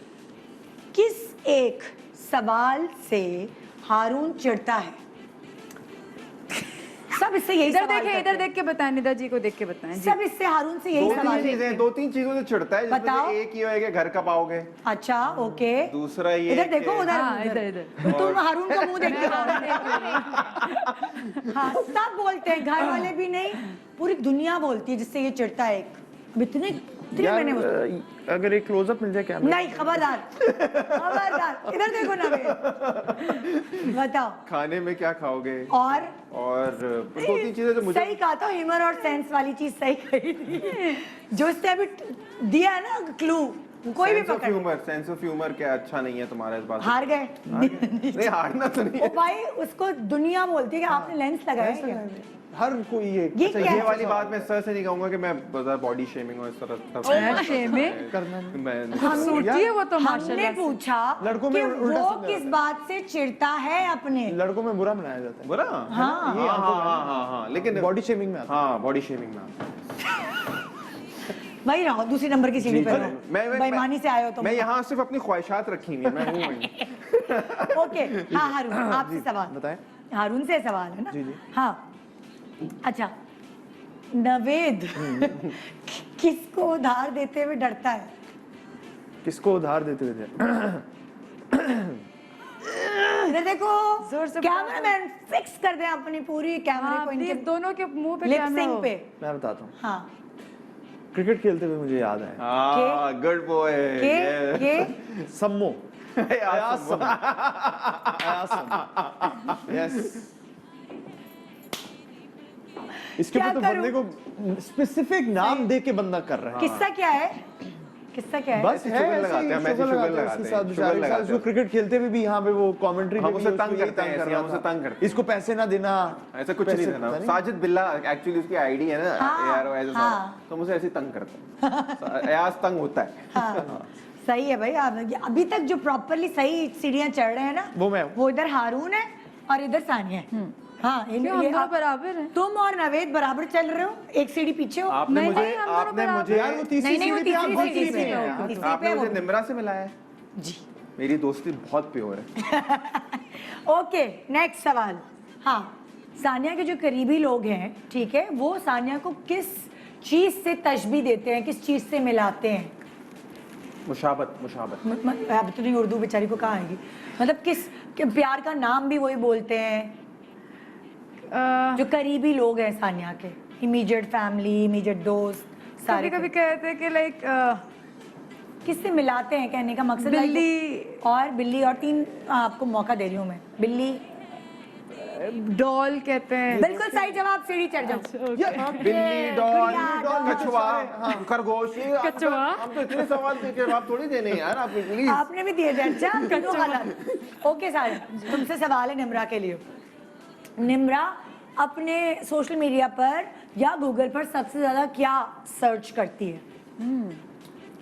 किस एक सवाल से हारून चिढ़ता है? सब इससे यही इधर सवाल देखे, करते इधर हैं। देख के बताएं, निदा जी को देख के बताएं जी। सब इससे हारून से यही सवाल करते हैं। दो तीन चीजों से चिढ़ता है, जिसमें बताओ। से एक ये है कि घर कब आओगे, अच्छा, ओके। दूसरा ये इधर देखो, कि- उधर हाँ, उधर। इधर। तो तुम हारून का मुंह देख के हाँ, सब बोलते हैं, घर वाले भी नहीं, पूरी दुनिया बोलती है जिससे ये चिढ़ता है। अब इतने यार, मैंने अगर एक क्लोजअप मिल जाए कैमरे नहीं, खबरदार, खबरदार, इधर देखो ना। बताओ। खाने में क्या खाओगे, और दो तीन चीजें जो मुझे सही कहा, तो ह्यूमर और सेंस वाली चीज सही कही थी, जो इसने अभी दिया है ना क्लू, कोई भी पकड़ ले। सेंस ऑफ ह्यूमर क्या अच्छा नहीं है तुम्हारा इस बात से? हार गए। नहीं, हारना तो नहीं ओ है। भाई, उसको दुनिया बोलती है कि आपने लेंस लगाया है क्या? हर कोई ये ये अच्छा, क्या ये है? वाली बात मैं सर से नहीं कहूंगा कि मैं बॉडी शेमिंग और इस तरह शेमिंग करना नहीं। मैं खूबसूरती है वो तो हमने माशाल्लाह से। पूछा लड़कों कि में उल्टा वो सीधा किस होता है। बात से चिढ़ता है अपने। लड़कों में बुरा मनाया जाता बुरा हाँ। ये आंखों में- हाँ, लेकिन है बॉडी शेमिंग में आता हाँ, बॉडी शेमिंग में आता है। वही रहो, दूसरी नंबर की सीढ़ी पर मैं बेईमानी से आए हो तुम। मैं यहाँ सिर्फ अपनी ख्वाहिशात रखी हुई है, मैं हूँ वहीं। ओके, हाँ हारून, आपसे सवाल। बताएं। हारून से सवाल है ना? जी, जी। हाँ, अच्छा, नवेद किसको उधार देते हुए डरता है? किसको उधार देते हुए इधर देखो, जोर से कैमरामैन फिक्स कर दें अपनी पूरी कैमरे हाँ, को प्लीज इनके दोनों के मुंह पे लिप कैमरा सिंक हो। पे। मैं बताता हूँ, हाँ, क्रिकेट खेलते हुए मुझे याद है हाँ, गुड बॉय। के सम्मो यार, यस, इसके क्या ऊपर तो करूं? बंदे को स्पेसिफिक नाम दे के बंदा कर रहा है। किस्सा क्या है? किस्सा क्या है? बस ऐसे है, शुगर ऐसे लगाते हैं, हम ही ऐसे शुगर हैं, लगाते उसके हैं, साथ शुगर बेचारे के साथ लगाते जो हैं। क्रिकेट खेलते हुए भी यहाँ पे वो कमेंट्री हम में भी उसे उसको तंग यही करते हैं, कर ऐसे रहा हम उसे था। तंग करते हैं। इसको पैसे ना देना, ऐसा कुछ नहीं पैसे था पता नहीं। साजिद बिल्ला एक्चुअली उसकी आईडी है ना, हाँ, यार वो ऐसे हाँ। तो मुझे ऐसे ही तंग करता है। अयाज तंग होता है। हाँ, सही है भाई। आप अभी तक जो प्रॉपरली सही सीढ़ियां चढ़ रहे हैं ना, वो मैं हूँ। वो इधर हारून है और इधर सानिया है। हाँ, क्यों, हम दोनों बराबर हैं? तुम और नवेद बराबर चल रहे हो, एक सीढ़ी पीछे हो। आपने नहीं, मुझे नहीं, हम दोनों आपने बराबर मुझे यार वो तीसरी नहीं, वो सीढ़ी पे आप तीसरी बहुत सीढ़ी सीढ़ी पे पे हो। हैं। तीसरी आपने पे मुझे हो। निम्रा से मिलाया है। जी, मेरी दोस्ती बहुत प्योर है। ओके, नेक्स्ट सवाल। हाँ, सानिया के जो करीबी लोग हैं, ठीक है, वो सानिया को किस चीज से तशबीह देते हैं, किस चीज से मिलाते हैं? मुशाबत अब तो नहीं, उर्दू बेचारी को कहाँ आएगी। मतलब कि प्यार का नाम भी वही बोलते हैं, जो करीबी लोग हैं सानिया के, इमीडिएट फैमिली, इमीडिएट दोस्त, सारे कभी कभी कहते हैं कि लाइक किससे मिलाते हैं, कहने का मकसद बिल्ली और बिल्ली और तीन, आपको मौका दे रही हूँ मैं। बिल्ली, डॉल कहते हैं। बिल्कुल सही जवाब, सीढ़ी चढ़ जाओ। बिल्ली, डॉल, गुड़िया, कछुआ, खरगोश, ये आप- कछुआ। हम तो इतने सवाल के जवाब थोड़ी देने हैं यार, आप प्लीज। आपने भी दिए थे। अच्छा, तीनों गलत। ओके सारे, तुमसे सवाल है निम्रा के लिए। निम्रा अपने सोशल मीडिया पर या गूगल पर सबसे ज्यादा क्या सर्च करती है?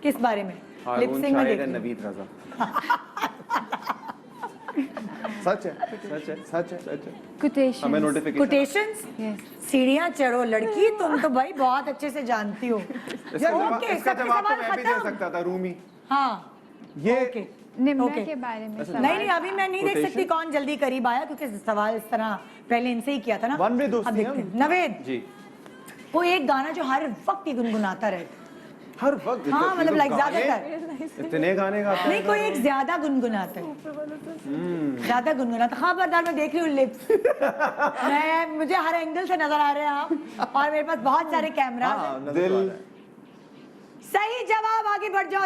किस बारे में? हारून लिपसिंग में शायर है, देखती हूँ। नवीद रजा। सच है, सच है, सच है। सच है। Quotations. हमें नोटिफिकेशन कोटेशंस, Yes. सीढ़ियां चढ़ो लड़की, तुम तो भाई बहुत अच्छे से जानती हो। इसका जवाब ओके, इसका सबके जवाब तो सवाल मैं भी दे खत्म। सकता था, रूमी। हाँ, ये ओके। निम्रा ओके। के बारे में सवाल। नहीं नहीं, अभी मैं नहीं देख Quotation? सकती कौन जल्दी करीब आया, क्योंकि सवाल इस तरह पहले इनसे ही किया था ना। One way दोस्ती अब है देखते हम। हैं। नवेद, जी। वो एक गाना जो हर वक्त ही गुनगुनाता रहता है, हर वक्त हाँ मतलब लाइक ज्यादातर इतने गाने गाते हैं नहीं कोई एक ज्यादा गुनगुनाता है ज्यादा गुनगुनाता खबरदार मैं देख रही हूँ लिप्स मैं मुझे हर एंगल से नजर आ रहे हैं आप और मेरे पास बहुत सारे कैमरा हाँ, नजर दिल आ रहा है। सही जवाब आगे बढ़ जाओ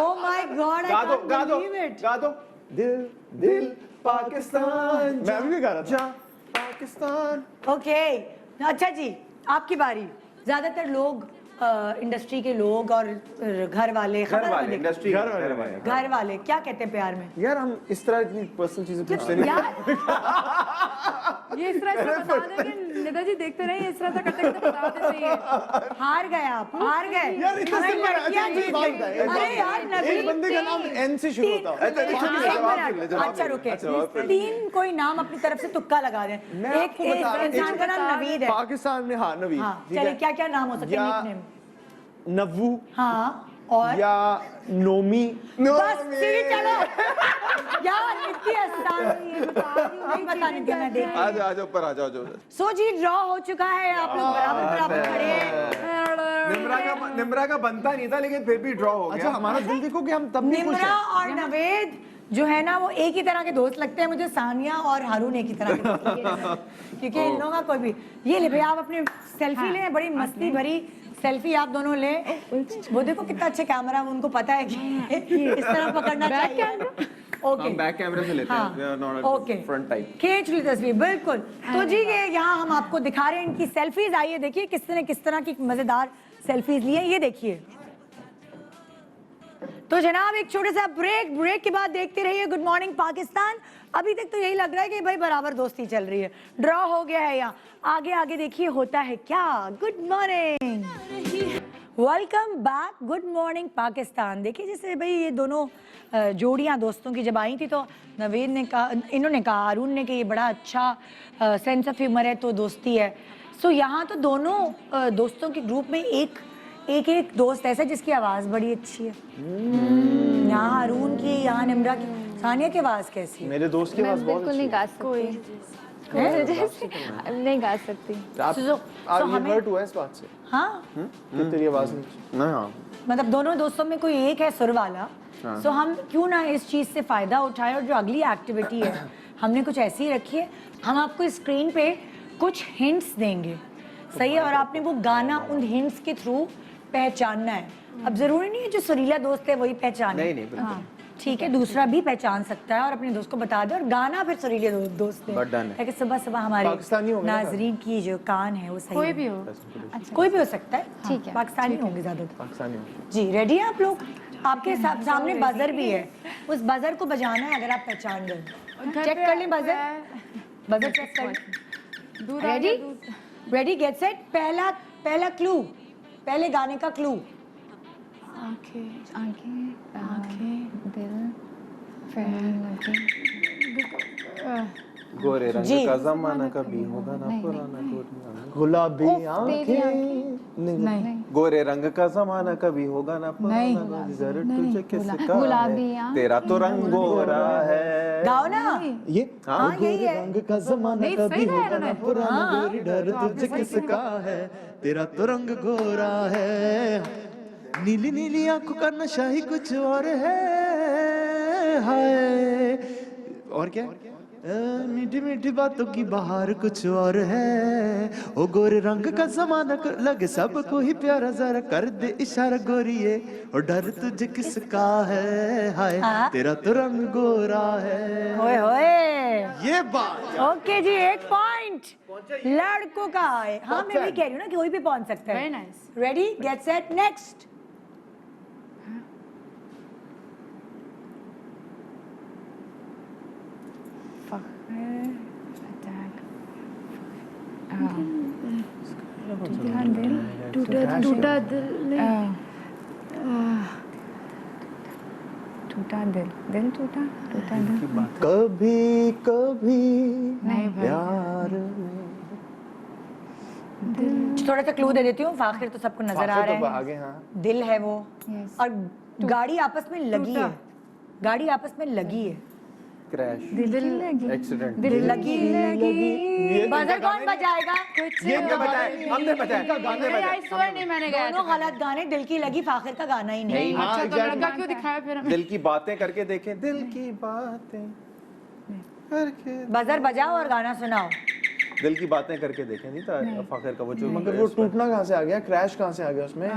ओह माय गॉड आई गा दो कांट गा दो बिलीव इट गा दो दिल दिल पाकिस्तान मैं अभी भी गा रहा था। जा पाकिस्तान ओके अच्छा जी आपकी बारी ज्यादातर लोग इंडस्ट्री के लोग और घर वाले घर वाले इंडस्ट्री घर घर वाले। वाले घर वाले क्या कहते हैं प्यार में यार हम इस तरह इतनी पर्सनल चीजें पूछते नहीं यार ये इस तरह से बता दें कि निदा जी देखते रहिए, इस तरह से करते करते बता देते हैं। हार गए आप हार गए यार इतना हमें सिंपल है। लड़कियां अच्छा, जीत एक बात गई। बताएं, अरे यार नवीन एक बंदे का नाम एन से शुरू होता है। अच्छा, एक जवाब मिनट। ले, जवाब अच्छा ले। रुके अच्छा, जवाब ले। 3 कोई नाम अपनी तरफ से तुक्का लगा दें मैं एक आपको बता रहा हूं, इंसान का नाम नवीद है पाकिस्तान में हाँ नवीद हाँ ठीक चलिए है? क्या क्या नाम हो सकते हैं या- निकनेम नव्वू हाँ और या नोमी बस सीधी चलो यार इतनी आसान नहीं बताने देना देख आ जाओ ऊपर आ जाओ सो जी ड्रॉ हो चुका है आप लोग बराबर बराबर खड़े हैं निम्रा का बनता नहीं था लेकिन फिर भी ड्रॉ हो अच्छा गया हमारा दिल देखो कि हम तब भी खुश निम्रा हैं और नवेद जो है ना वो एक ही तरह के दोस्त लगते हैं मुझे सानिया और हारून एक ही तरह के दोस्त लगते हैं क्योंकि इन लोगों का कोई भी ये ले भैया आप अपनी सेल्फी लें बड़ी मस्ती भरी सेल्फी आप दोनों लें वो देखो कितना अच्छे कैमरा है उनको पता है कि इस तरह पकड़ना चाहिए ओके हम बैक कैमरे से लेते हैं we are not okay front type खींच ली तस्वीर बिल्कुल तो जी ये यहाँ हम आपको दिखा रहे हैं इनकी सेल्फीज आइए देखिए किसने किस तरह की मजेदार सेल्फीज ली हैं ये देखिए तो जनाब एक छोटे सा ब्रेक के बाद देखते रहिए गुड मॉर्निंग पाकिस्तान अभी तक तो यही लग रहा है कि भाई बराबर दोस्ती चल रही है ड्रॉ हो गया है यहाँ आगे आगे देखिए होता है क्या good morning welcome back good morning Pakistan देखिए जैसे भाई ये दोनों जोड़ियां दोस्तों की जब आई थी तो नवीद ने कहा इन्होंने कहा अरुण ने कि ये बड़ा अच्छा सेंस ऑफ ह्यूमर है तो दोस्ती है सो यहाँ तो दोनों दोस्तों के ग्रुप में एक दोस्त ऐसा है जिसकी आवाज़ बड़ी अच्छी है यहाँ अरुण की यहाँ निम्रा की सानिया की आवाज़ कैसी है मेरे दोस्त की मैं आवाज बहुत बिल्कुल नहीं गा सकती नहीं गा सकती आप So- आप so ये हमें- हर्ट हुआ है इस बात से हाँ कि तेरी आवाज नहीं नहीं हाँ मतलब दोनों दोस्तों में कोई एक है सुर वाला सो हम क्यों ना इस चीज़ से फ़ायदा उठाएं और जो अगली एक्टिविटी है हमने कुछ ऐसी ही रखी है हम आपको स्क्रीन पे कुछ हिंट्स देंगे सही है और आपने वो गाना उन हिंट्स के थ्रू पहचानना है अब जरूरी नहीं है जो सुरीला दोस्त है वही पहचाने नहीं बिल्कुल ठीक है दूसरा भी पहचान सकता है और अपने दोस्त को बता दे और गाना फिर सुरीले दोस्त But done है। ताकि सुबह सुबह पाकिस्तानी हमारे होंगे ना नाजरीन की जो कान है वो सही कोई है। भी हो कोई भी हो सकता है ठीक है, पाकिस्तानी होंगे ज्यादातर पाकिस्तानी जी रेडी हैं आप लोग आपके सामने बजर भी है उस बजर को बजाना है अगर आप पहचान गए चेक कर लें बजर चेक कर लें दूध रेडी रेडी गेट सेट पहला क्लू पहले गाने का क्लू आंखें आंखें दिल फिर गोरे रंग जी। का जमाना कभी होगा ना पुराना गुलाबी तेरी आंखें नहीं गोरे रंग का जमाना कभी होगा ना पुराना नजर तुझे किसका गुलाबी है आंखें। तेरा तो रंग गोरा है गाओ ना ये हाँ, यही गोरे है। रंग का जमाना नहीं, कभी सही गा होगा रहा ना है। पुराना गोरी डर तुझे किसका है तेरा तो रंग गोरा है नीली नीली आंखों का नशा ही कुछ और है हाय और क्या मीठी मीठी बातों की बाहर कुछ और है ओ गोरे रंग का जमाना लगे सबको ही प्यारा जरा कर दे इशारा गोरिए और डर तुझे किसका है हाय तेरा तो रंग गोरा है ओए होए ये बात ओके जी 1 पॉइंट लड़कों का है हाँ मैं भी कह रही हूँ ना कि कोई भी पहुंच सकता है Very nice. Ready get set next टूटा दिल टूटा दिल टूटा दिल कभी कभी नहीं भाई प्यार में थोड़ा सा क्लू दे देती हूँ फाखिर तो सबको नजर आ तो रहा है आगे हाँ दिल है वो Yes. और गाड़ी आपस में लगी है गाड़ी आपस में लगी है क्रैश एक्सीडेंट लगी बजर कौन बजाएगा? ये हमने बताया हमने बताया आई स्वेयर नहीं मैंने गाया दोनों गलत गाने। दिल की लगी फाखिर का गाना ही नहीं। अच्छा तो लड़का क्यों दिखाया फिर हमें? दिल की बातें करके देखें, दिल की बातें करके बजर बजाओ और गाना सुनाओ। दिल की बातें करके देखें। नहीं था फाखिर का वो जो मगर वो टूटना कहाँ से आ गया, क्रैश कहाँ से आ गया उसमें?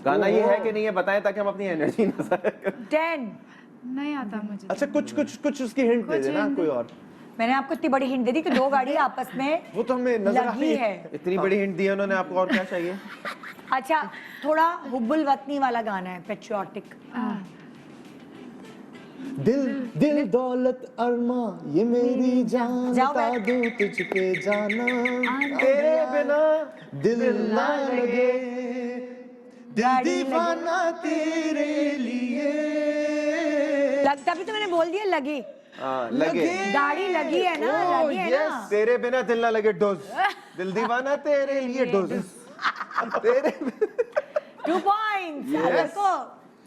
गाना ये है कि नहीं है बताएं ताकि हम अपनी एनर्जी ना जाया करें। 10। नहीं आता मुझे। अच्छा कुछ उसकी हिंट दे देना कोई और। मैंने आपको इतनी बड़ी हिंट दे दी कि दो गाड़ी आपस में वो तो हमें नजर आ लगी रही है। इतनी बड़ी हिंट दी है उन्होंने आपको, और क्या चाहिए? अच्छा थोड़ा हुब्बुल वतनी वाला गाना है, पेट्रियोटिक। दिल दौलत अरमा ये मेरी जान जाओ बता बैठ। दूं तुझ पे जाना तेरे बिना दिल ना लगे दिल दीवाना तेरे लिए। लगता भी तो मैंने बोल दिया लगी। हाँ लगे गाड़ी लगी है ना, लगी है ना। तेरे बिना दिल ना लगे डोज, दिल दीवाना तेरे लिए डोज तेरे 2 पॉइंट्स देखो,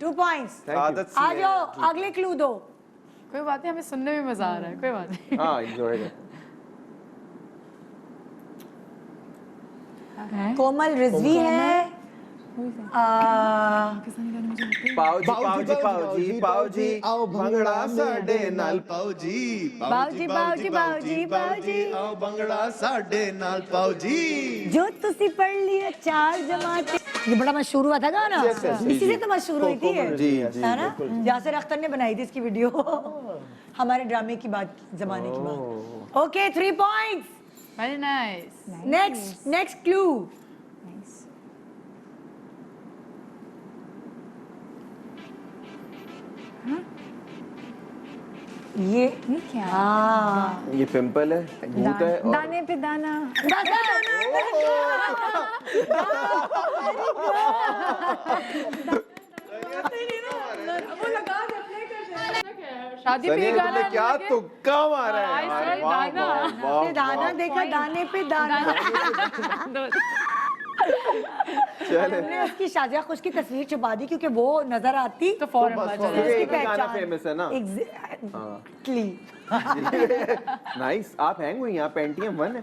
2 पॉइंट्स। आदत सी आ है। जाओ अगले क्लू दो। कोई बात नहीं, हमें सुनने में मजा आ रहा है, कोई बात नहीं। हाँ एंजॉय कोमल रिजवी है। पाओ जी आओ भंगड़ा साडे नाल पाओ जी बाऊजी आओ भंगड़ा साडे नाल पाओ जी। जो तुसी पढ़ लिया 4 जमाते। ये बड़ा मशहूर हुआ था गाना। Yes, yes, इसी से तो मशहूर हुई थी ये। जी, है ना? यासिर अख्तर ने बनाई थी इसकी वीडियो। हमारे ड्रामे की बात, जमाने की बात। Okay 3 points. Very nice. Next clue. ये क्या? हाँ ये पिंपल है, भूत है और दाने पे दाना। शादी पे सनी ये तुमने गाना क्या तुक्का मारा है I यार, said वाह, दाना। वाह, वाह, दाना वाह। देखा, दाने पे दाना। चले हमने उसकी शाजिया खुश की तस्वीर छुपा दी क्योंकि वो नजर आती तो फौरन बच फौरन। जाए। एक ही गाना famous है ना? एग्जैक्टली। नाइस। आप हैंग हुई हैं, पेंटियम 1 है।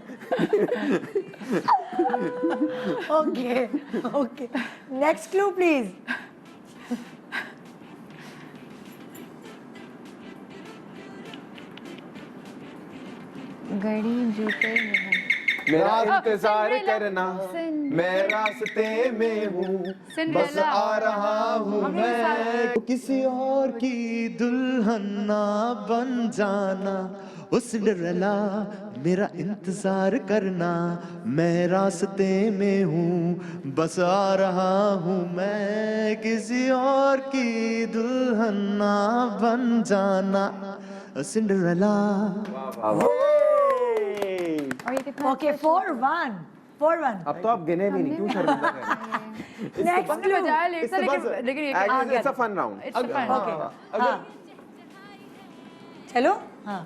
Okay okay next clue please. घड़ी जूते में है। मेरा इंतजार सिंड्रेला। करना, मैं रास्ते में हूँ, बस सिंड्रेला। आ रहा हूँ मैं। किसी और की दुल्हन ना बन जाना ओ सिंड्रेला मेरा इंतजार करना मैं रास्ते में हूँ बस आ रहा हूँ मैं किसी और की दुल्हन ना बन जाना ओ सिंड्रेला। और ये कितना ओके 4-1 4-1। अब तो आप गिने भी नहीं, क्यों शर्मिंदा कर रहे हैं? नेक्स्ट हमने क्लू। बजाया लेट था लेकिन ये Actually, it's a fun round. It's a fun. Okay हाँ चलो हाँ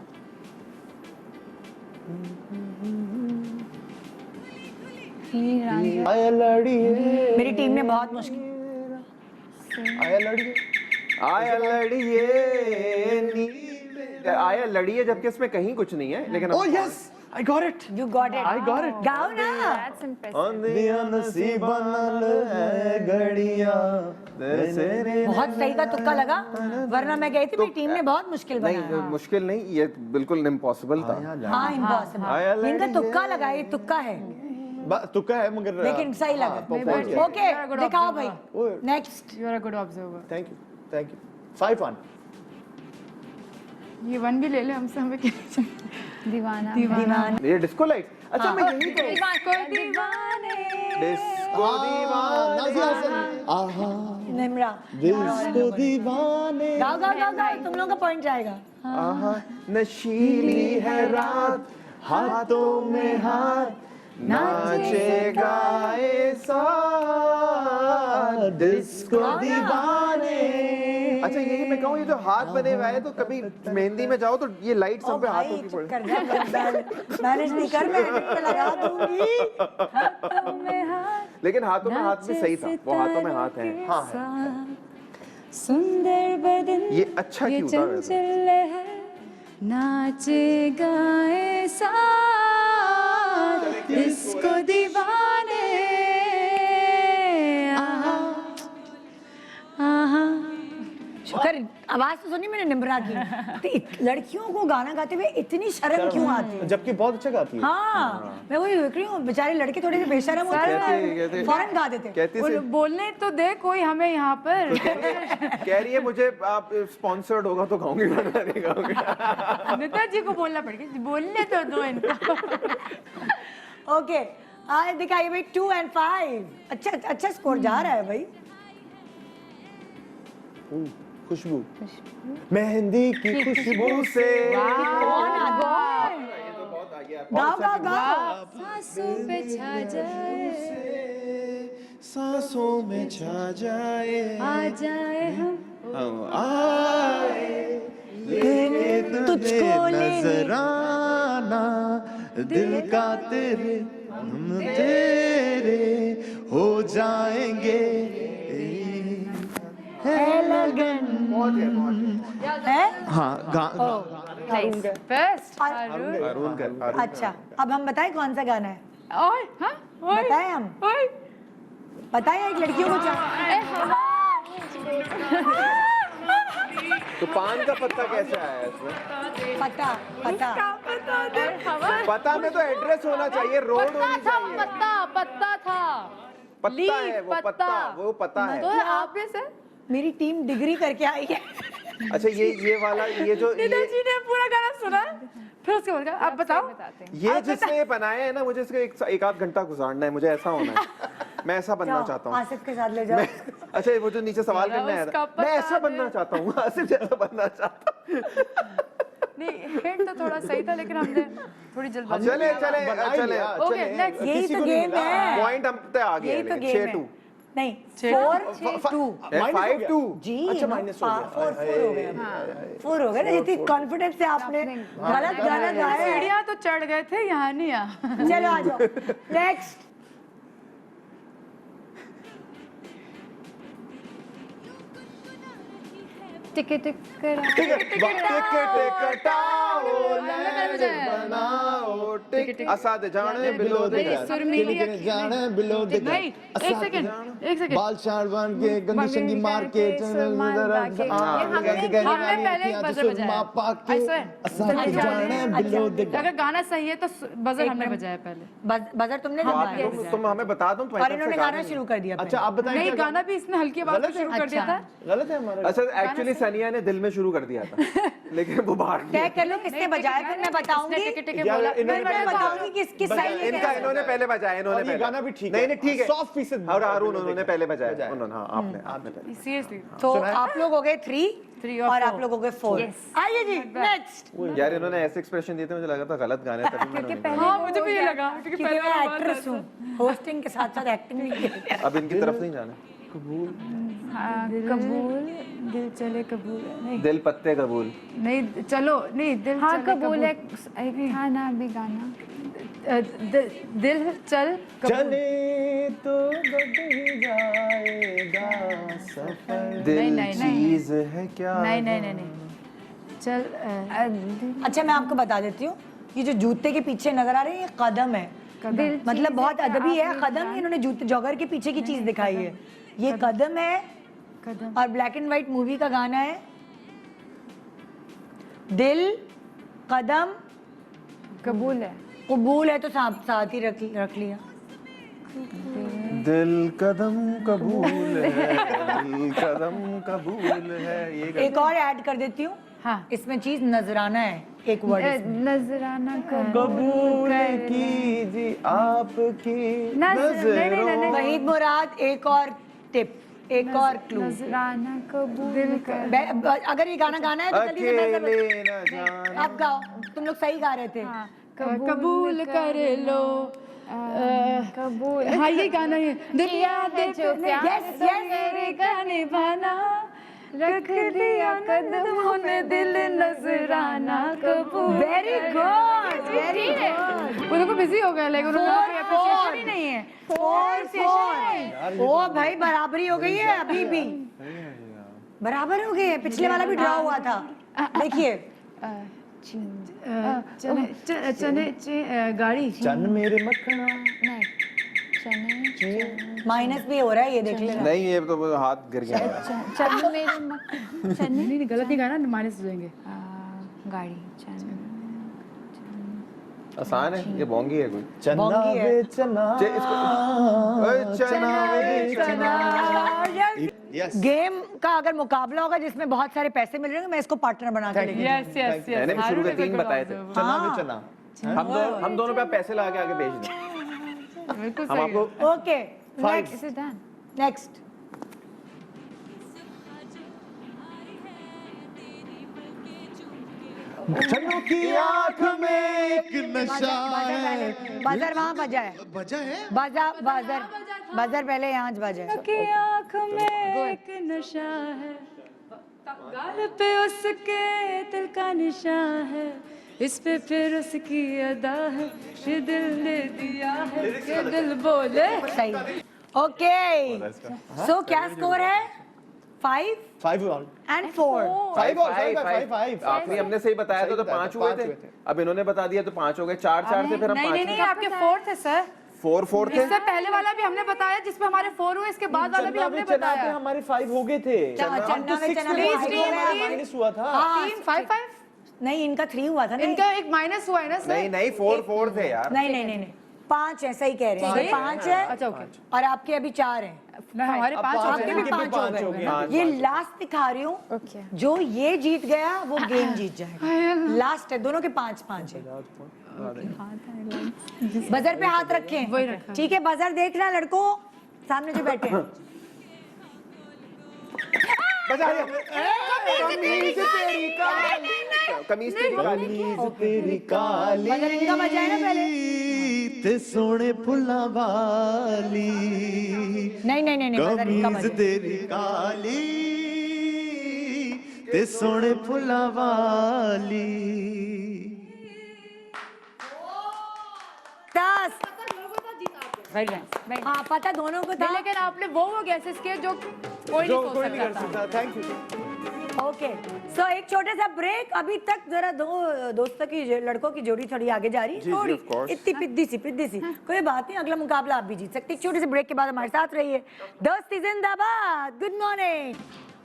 हीर रांझा। आया लड़िए मेरी टीम ने बहुत मुश्किल। आया लड़िए आया लड़िए आया लड़िए, जबकि इसमें कहीं कुछ नहीं है, लेकिन Oh yes, I got it. You got it. I got it. गाओ ना। That's impressive. दिया नसीबा नाल है घड़ियां तेरे। बहुत सही का तुक्का लगा, वरना मैं गई थी मेरी टीम ने बहुत मुश्किल नहीं बनाया। मुश्किल नहीं, ये बिल्कुल इम्पॉसिबल था। हाँ इम्पॉसिबल। इनका तुक्का लगा, ये तुक्का है तुक्का है मगर लेकिन सही लगा। ओके दिखाओ भाई next. You are a good observer. Thank you 5-1। ये 1 भी ले ले हमसे, हमें क्या चाहिए? दीवाना। दीवान ये डिस्को लाइट। अच्छा मैं यही कहूँ, दीवाने। डिस्को दीवाने। आहा निम्रा दिल दीवाने। गाओ गाओ गाओ गाओ, तुम लोगों का पॉइंट जाएगा। आहा नशीली है रात, हाथों में हाथ नाचेगा ऐसा डिस्को दीवाने। अच्छा यही मैं कहूँ, ये जो हाथ बने हुए हैं, तो कभी मेहंदी में जाओ तो ये लाइट सब पे हाथों की पड़े। मैनेज नहीं कर, मैं एडिट पे लगा दूंगी। लेकिन हाथों में हाथ भी सही था, वो हाथों में हाथ है। सुंदर बदन ये अच्छा क्यों था वैसे? चंचल है नाचे गाए साथ इसको दीवाने आहा आहा। शुक्र आवाज तो सुनी मैंने निम्रा की। तो लड़कियों को गाना गाते हुए इतनी शर्म क्यों आती है? जबकि बहुत अच्छा गाती है। हाँ मैं वही देख रही हूँ, बेचारे लड़के थोड़े से बेशर्म होते कहती- हैं, फौरन गा देते हैं। कहती से बोलने तो दे कोई हमें यहाँ पर। कह रही है मुझे आप स्पॉन्सर्ड होगा तो गाऊंगी वरना नहीं गाऊंगी। नेताजी को बोलना पड़ेगा, बोलने तो दो इनको। ओके आज दिखाइए भाई 2 और 5। अच्छा अच्छा स्कोर जा रहा है भाई। खुशबू मेहंदी की खुशबू से कौन आता है? गाओ गाओ गाओ। सांसों पे छा जाए सांसों में छा जाए आ जाए हम आए तुझको लेने नजराना दिल का तेरे हम तेरे हो जाएंगे है लगन है। हाँ फर्स्ट अरुण कर अच्छा अब हम बताएं कौन सा गाना है? और हाँ बताएं हम बताएं एक लड़कियों को तो पान का पत्ता कैसे आया इसमें? पता पता पता में तो एड्रेस होना चाहिए, रोड होनी चाहिए। पत्ता पत्ता था पत्ता है वो, पत्ता वो पता है। तो आपने से मेरी टीम डिग्री करके आई है। अच्छा ये वाला ये जो नेताजी ने पूरा गाना सुना, फिर उसके बाद आप बताओ। ये जिसने ये बनाया है ना, मुझे इसका एक आध घंटा गुजारना है, मुझे ऐसा होना है। मैं ऐसा बनना जाओ, चाहता हूँ। आसिफ के साथ ले जाओ। अच्छा वो जो नीचे सवाल करने आया उसका था, मैं ऐसा पता बनना चाहता हूँ, आसिफ जैसा बनना चाहता हूँ। नहीं हिंट तो थोड़ा सही था, लेकिन हमने थोड़ी जल्दबाजी। चले चले चले ओके नेक्स्ट। यही तो गेम है। पॉइंट हम पे आ गए। यही तो गेम है। 6-2 नहीं 4-2 5-2 जी अच्छा माइनस हो गया 4 हो गया 4 हो गया ना। इतनी कॉन्फिडेंस से आपने गलत गाना गाया है। सीढ़ियाँ तो चढ़ गए थे, यहाँ नहीं आ। चलो आ जाओ नेक्स्ट। टिक टिक करा असाद जाने बिलो जाने बिलो भाई एक सेकंड बाल शाड़ बन के गंदी शंदी मार के हमने पहले एक बजर बजाया। I swear। जाने बिलो अगर गाना सही है तो बजर हमने बजाया पहले। बजर तुमने दबाया तुम हमें बता दो और इन्होंने गाना शुरू कर दिया। अच्छा आप बताइए नहीं गाना भी इसने हल्की आवाज में शुरू कर दिया था। गलत है हमारा अच्छा एक्चुअली सनिया ने दिल में शुरू कर दिया था, लेकिन वो बाहर तय कर लो किसने बजाया, फिर मैं बताऊंगी। यार, फिर मैं बताऊंगी किसकी सही है। इनका इन्होंने पहले बजाया, इन्होंने और ये पहले गाना भी ठीक है। नहीं नहीं ठीक है 100% और अरुण उन्होंने पहले बजाया उन्होंने। हाँ आपने पहले। सीरियसली तो आप लोग हो गए 3 3 और आप लोग हो गए 4। आइए जी नेक्स्ट। यार इन्होंने ऐसे एक्सप्रेशन दिए थे, मुझे लगा था गलत गाने तभी मैंने हाँ मुझे भी ये लगा क्योंकि क्योंकि पहले मैं एक्ट्रेस हूँ, होस्टिंग के साथ साथ एक्टिंग भी की। अब इनकी तरफ नहीं जाना। कबूल दिल चले कबूल नहीं दिल पत्ते कबूल नहीं चलो नहीं दिल हाँ चले कबूल है एक था ना अभी गाना। दिल चल चले तो बढ़ ही जाएगा सफर दिल नहीं। चीज है क्या? नहीं चल अच्छा मैं आपको बता देती हूँ, ये जो जूते के पीछे नजर आ रहे हैं ये कदम है। दिल मतलब बहुत अदबी है कदम। इन्होंने जूते जॉगर के पीछे की चीज दिखाई है। ये कदम है कदम और ब्लैक एंड व्हाइट मूवी का गाना है। दिल कदम कबूल है। कबूल है तो साथ ही रख लिया। दिल कदम कबूल है, दिल कदम कबूल है। ये एक और ऐड कर देती हूँ। हाँ इसमें चीज नजराना है, एक वर्ड नजराना कबूल कीजिए आपकी नजरों वहीद मुराद। एक और टिप, एक और क्लू। नजराना कबूल कर। अगर ये गाना गाना है तो जल्दी से अकेले मैं न जाना। आप गाओ, तुम लोग सही गा रहे थे। कबूल कर लो कबूल हाँ ये गाना है दिल याद जो प्यार मेरे गाने बाना रख दिया कदमों में दिल नजराना कबूल। Very good very good. वो लोग बिजी हो गए, लेकिन उन्होंने कोई appreciation ही नहीं है। 4-4। ओ भाई बराबरी हो गई है, अभी भी बराबर हो गई है। पिछले वाला भी ड्रॉ हुआ था। देखिए गाड़ी चन मेरे मखना नहीं चने माइनस भी हो रहा है, ये देख लेना। नहीं ये तो हाथ गिर गया मेरा। चने मेरे मखना चने नहीं गलत नहीं गाना, माइनस हो जाएंगे। गाड़ी चने आसान है, ये बोंगी है कोई। चना बोंगी है। वे चना ओए चना वे चना। यस गेम का अगर मुकाबला होगा जिसमें बहुत सारे पैसे मिल रहे हैं, मैं इसको पार्टनर बना के लेके यस यस मैंने भी शुरू के 3 बताए थे। चना वे चना हम दोनों पे आप पैसे लगा के आगे भेज दें। बिल्कुल हम आपको okay Is it done? Next. चनों की आंख में एक नशा है। बजर वहाँ बजा है, बजा है बजा बजर बजर पहले यहाँ बजा है। की आँख में एक नशा है, गाल पे उसके दिल का निशान है, इस पे फिर उसकी अदा है, ये दिल ने दिया है, ये दिल बोले। सही। ओके सो क्या स्कोर है? 5 5 ऑन and 4। 5 और 5 आखिरी हमने सही बताया था तो सही बताया 5 था, हुए 5 थे। हुए थे। अब इन्होंने बता दिया तो 5 हो गए। 4 थे, फिर हम नहीं 5 नहीं नहीं, आपके 4 थे सर। 4 थे। इससे पहले वाला भी हमने बताया जिसपे हमारे 4 हुए, इसके बाद वाला भी हमने बताया। हमारे 5 हो गए थे चन्ना में चना में माइनस माइनस हुआ था। हाँ 3 5 5 नहीं, इनका 3 हुआ था ना। इनका एक माइनस हुआ है ना सर। नहीं नहीं 4 थे यार। नहीं 5 है, सही कह रहे हैं। ये 5 है अच्छा ओके, और आपके अभी 4 हैं। नहीं हमारे 5 हो आपके गए भी ना। 5 हो गए। पाँच, ये लास्ट दिखा रही हूँ। Okay. जो ये जीत गया वो गेम जीत जाएगा। लास्ट है, दोनों के 5-5 है। बजर पे हाथ रखें। वही रखा। ठीक है, बजर देखना लड़कों सामने जो बैठे हैं। कमीज तेरी काली। तेरी काली बजर इनका बजा है ना पहले। ते सोने फुल्ला वाली नहीं बजर इनका कमीज बजा। तेरी काली ते सोने फुल्ला वाली 10। Very nice. हाँ पता दोनों को था। लेकिन आपने वो गैसेस किए जो कोई नहीं सोच सकता था। थैंक यू ओके सो एक छोटे सा ब्रेक। अभी तक जरा दो दोस्तों की लड़कों की जोड़ी थोड़ी आगे जा रही है, जी, थोड़ी of course। इतनी पिद्दी सी कोई बात नहीं, अगला मुकाबला आप भी जीत सकते। एक छोटे से ब्रेक के बाद हमारे साथ रहिए। दोस्ती जिंदाबाद। Good morning,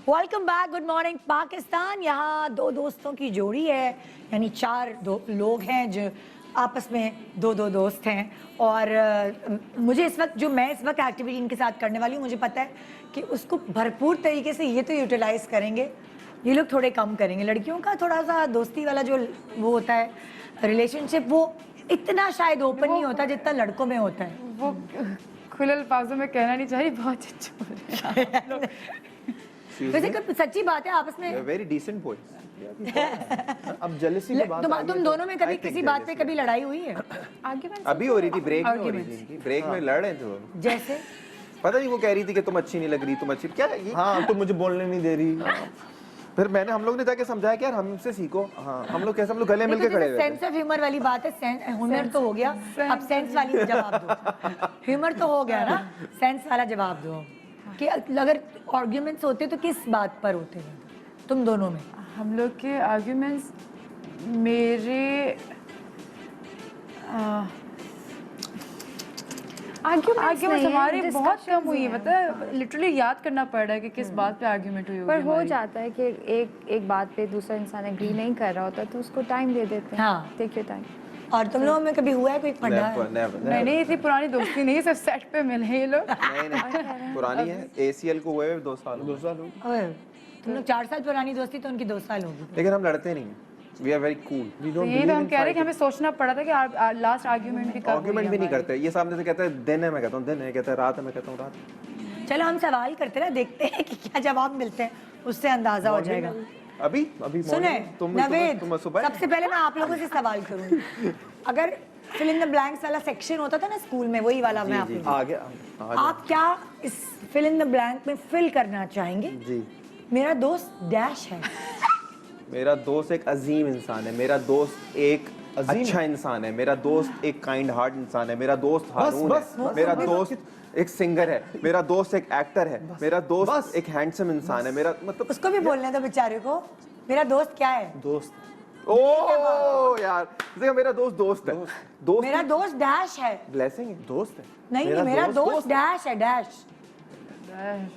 welcome back. Good morning Pakistan. यहाँ 2 दोस्तों की जोड़ी है, यानी 4 लोग हैं जो आपस में 2 दोस्त हैं। और मुझे इस वक्त मैं इस वक्त एक्टिविटी इनके साथ करने वाली हूँ, मुझे पता है कि उसको भरपूर तरीके से ये तो यूटिलाइज करेंगे, ये लोग थोड़े कम करेंगे। लड़कियों का थोड़ा सा दोस्ती वाला जो वो होता है रिलेशनशिप, वो इतना शायद ओपन नहीं होता जितना लड़कों में होता है। वो खुले अल्फाजों में कहना नहीं चाहिए, बहुत अच्छा हो रहा है। वैसे कोई सच्ची बात है आपस में। Very decent boy. अब जेलसी की बात तुम दोनों में कभी किसी बात पे कभी लड़ाई हुई है? अभी हो रही थी, ब्रेक में हो रही थी इनकी। ब्रेक में लड़ रहे थे दोनों। जैसे पता नहीं वो कह रही थी कि तुम अच्छी नहीं लग रही, तुम अच्छी क्या ये। हाँ तुम मुझे बोलने नहीं दे रही। फिर हम लोग ने जाके समझाया कि यार हमसे सीखो। हम लोग कैसे, हम लोग गले मिलके खड़े हुए थे। सेंस ऑफ ह्यूमर वाली बात है। ह्यूमर तो हो गया, अब सेंस वाली जवाब दो। ह्यूमर तो हो गया ना, सेंस वाला जवाब दो कि अगर आर्ग्यूमेंट्स होते तो किस बात पर होते हैं तुम दोनों में? हम लोग के आर्ग्यूमेंट्स मेरे आर्ग्यूमेंट्स हमारे बहुत कम हुई है। मतलब लिटरली याद करना पड़ रहा है कि किस बात पे आर्ग्यूमेंट हुई होगी पर हो हमारी। जाता है कि एक बात पे दूसरा इंसान एग्री नहीं कर रहा होता तो उसको टाइम दे देते हैं। हाँ। Take your time. और तुम लोगों में कभी हुआ है कोई फंडा? नहीं नहीं, इतनी पुरानी दोस्ती नहीं है, सिर्फ सेट पे मिले हैं ये लोग। नहीं पुरानी है। ACL को हुए 2 साल। ओए, तुम लोग 4 साल पुरानी दोस्ती तो उनकी 2 साल होगी। लेकिन हम लड़ते नहीं हैं। We are very cool. तो ये तो हम कह रहे हैं कि हमें सोचना पड़ा था कि लास्ट आर्ग्यूमेंट भी कब हुई आर्ग्यूमेंट भी नहीं हमारी। करते। ये सामने से कहता है दिन है, मैं कहता हूँ दिन है, कहता है रात है, मैं कहता हूँ रात। चलो हम सवाल करते रहे, देखते हैं कि क्या जवाब मिलते हैं, उससे अंदाजा हो जाएगा। अभी सुने नवेद, तुम सुबह सबसे पहले मैं आप लोगों से सवाल करूंगी। अगर फिल इन द ब्लैंक्स वाला सेक्शन होता था ना स्कूल में, वही वाला मैं आपको आगे आप क्या इस फिल इन द ब्लैंक में फिल करना चाहेंगे? जी। मेरा दोस्त डैश है। मेरा दोस्त एक अजीम इंसान है, मेरा दोस्त एक अच्छा इंसान है, मेरा दोस्त एक काइंड हार्ट इंसान है, मेरा दोस्त हारून है, मेरा दोस्त एक सिंगर है, मेरा दोस्त एक एक्टर है, मेरा दोस्त एक हैंडसम इंसान है, मेरा मतलब उसको भी बोलने दो बेचारे को। मेरा दोस्त क्या है? दोस्त ओ यार, देखो मेरा दोस्त है। दोस्त मेरा दोस्त डैश है। ब्लेसिंग है। दोस्त है नहीं मेरा दोस्त डैश है, डैश।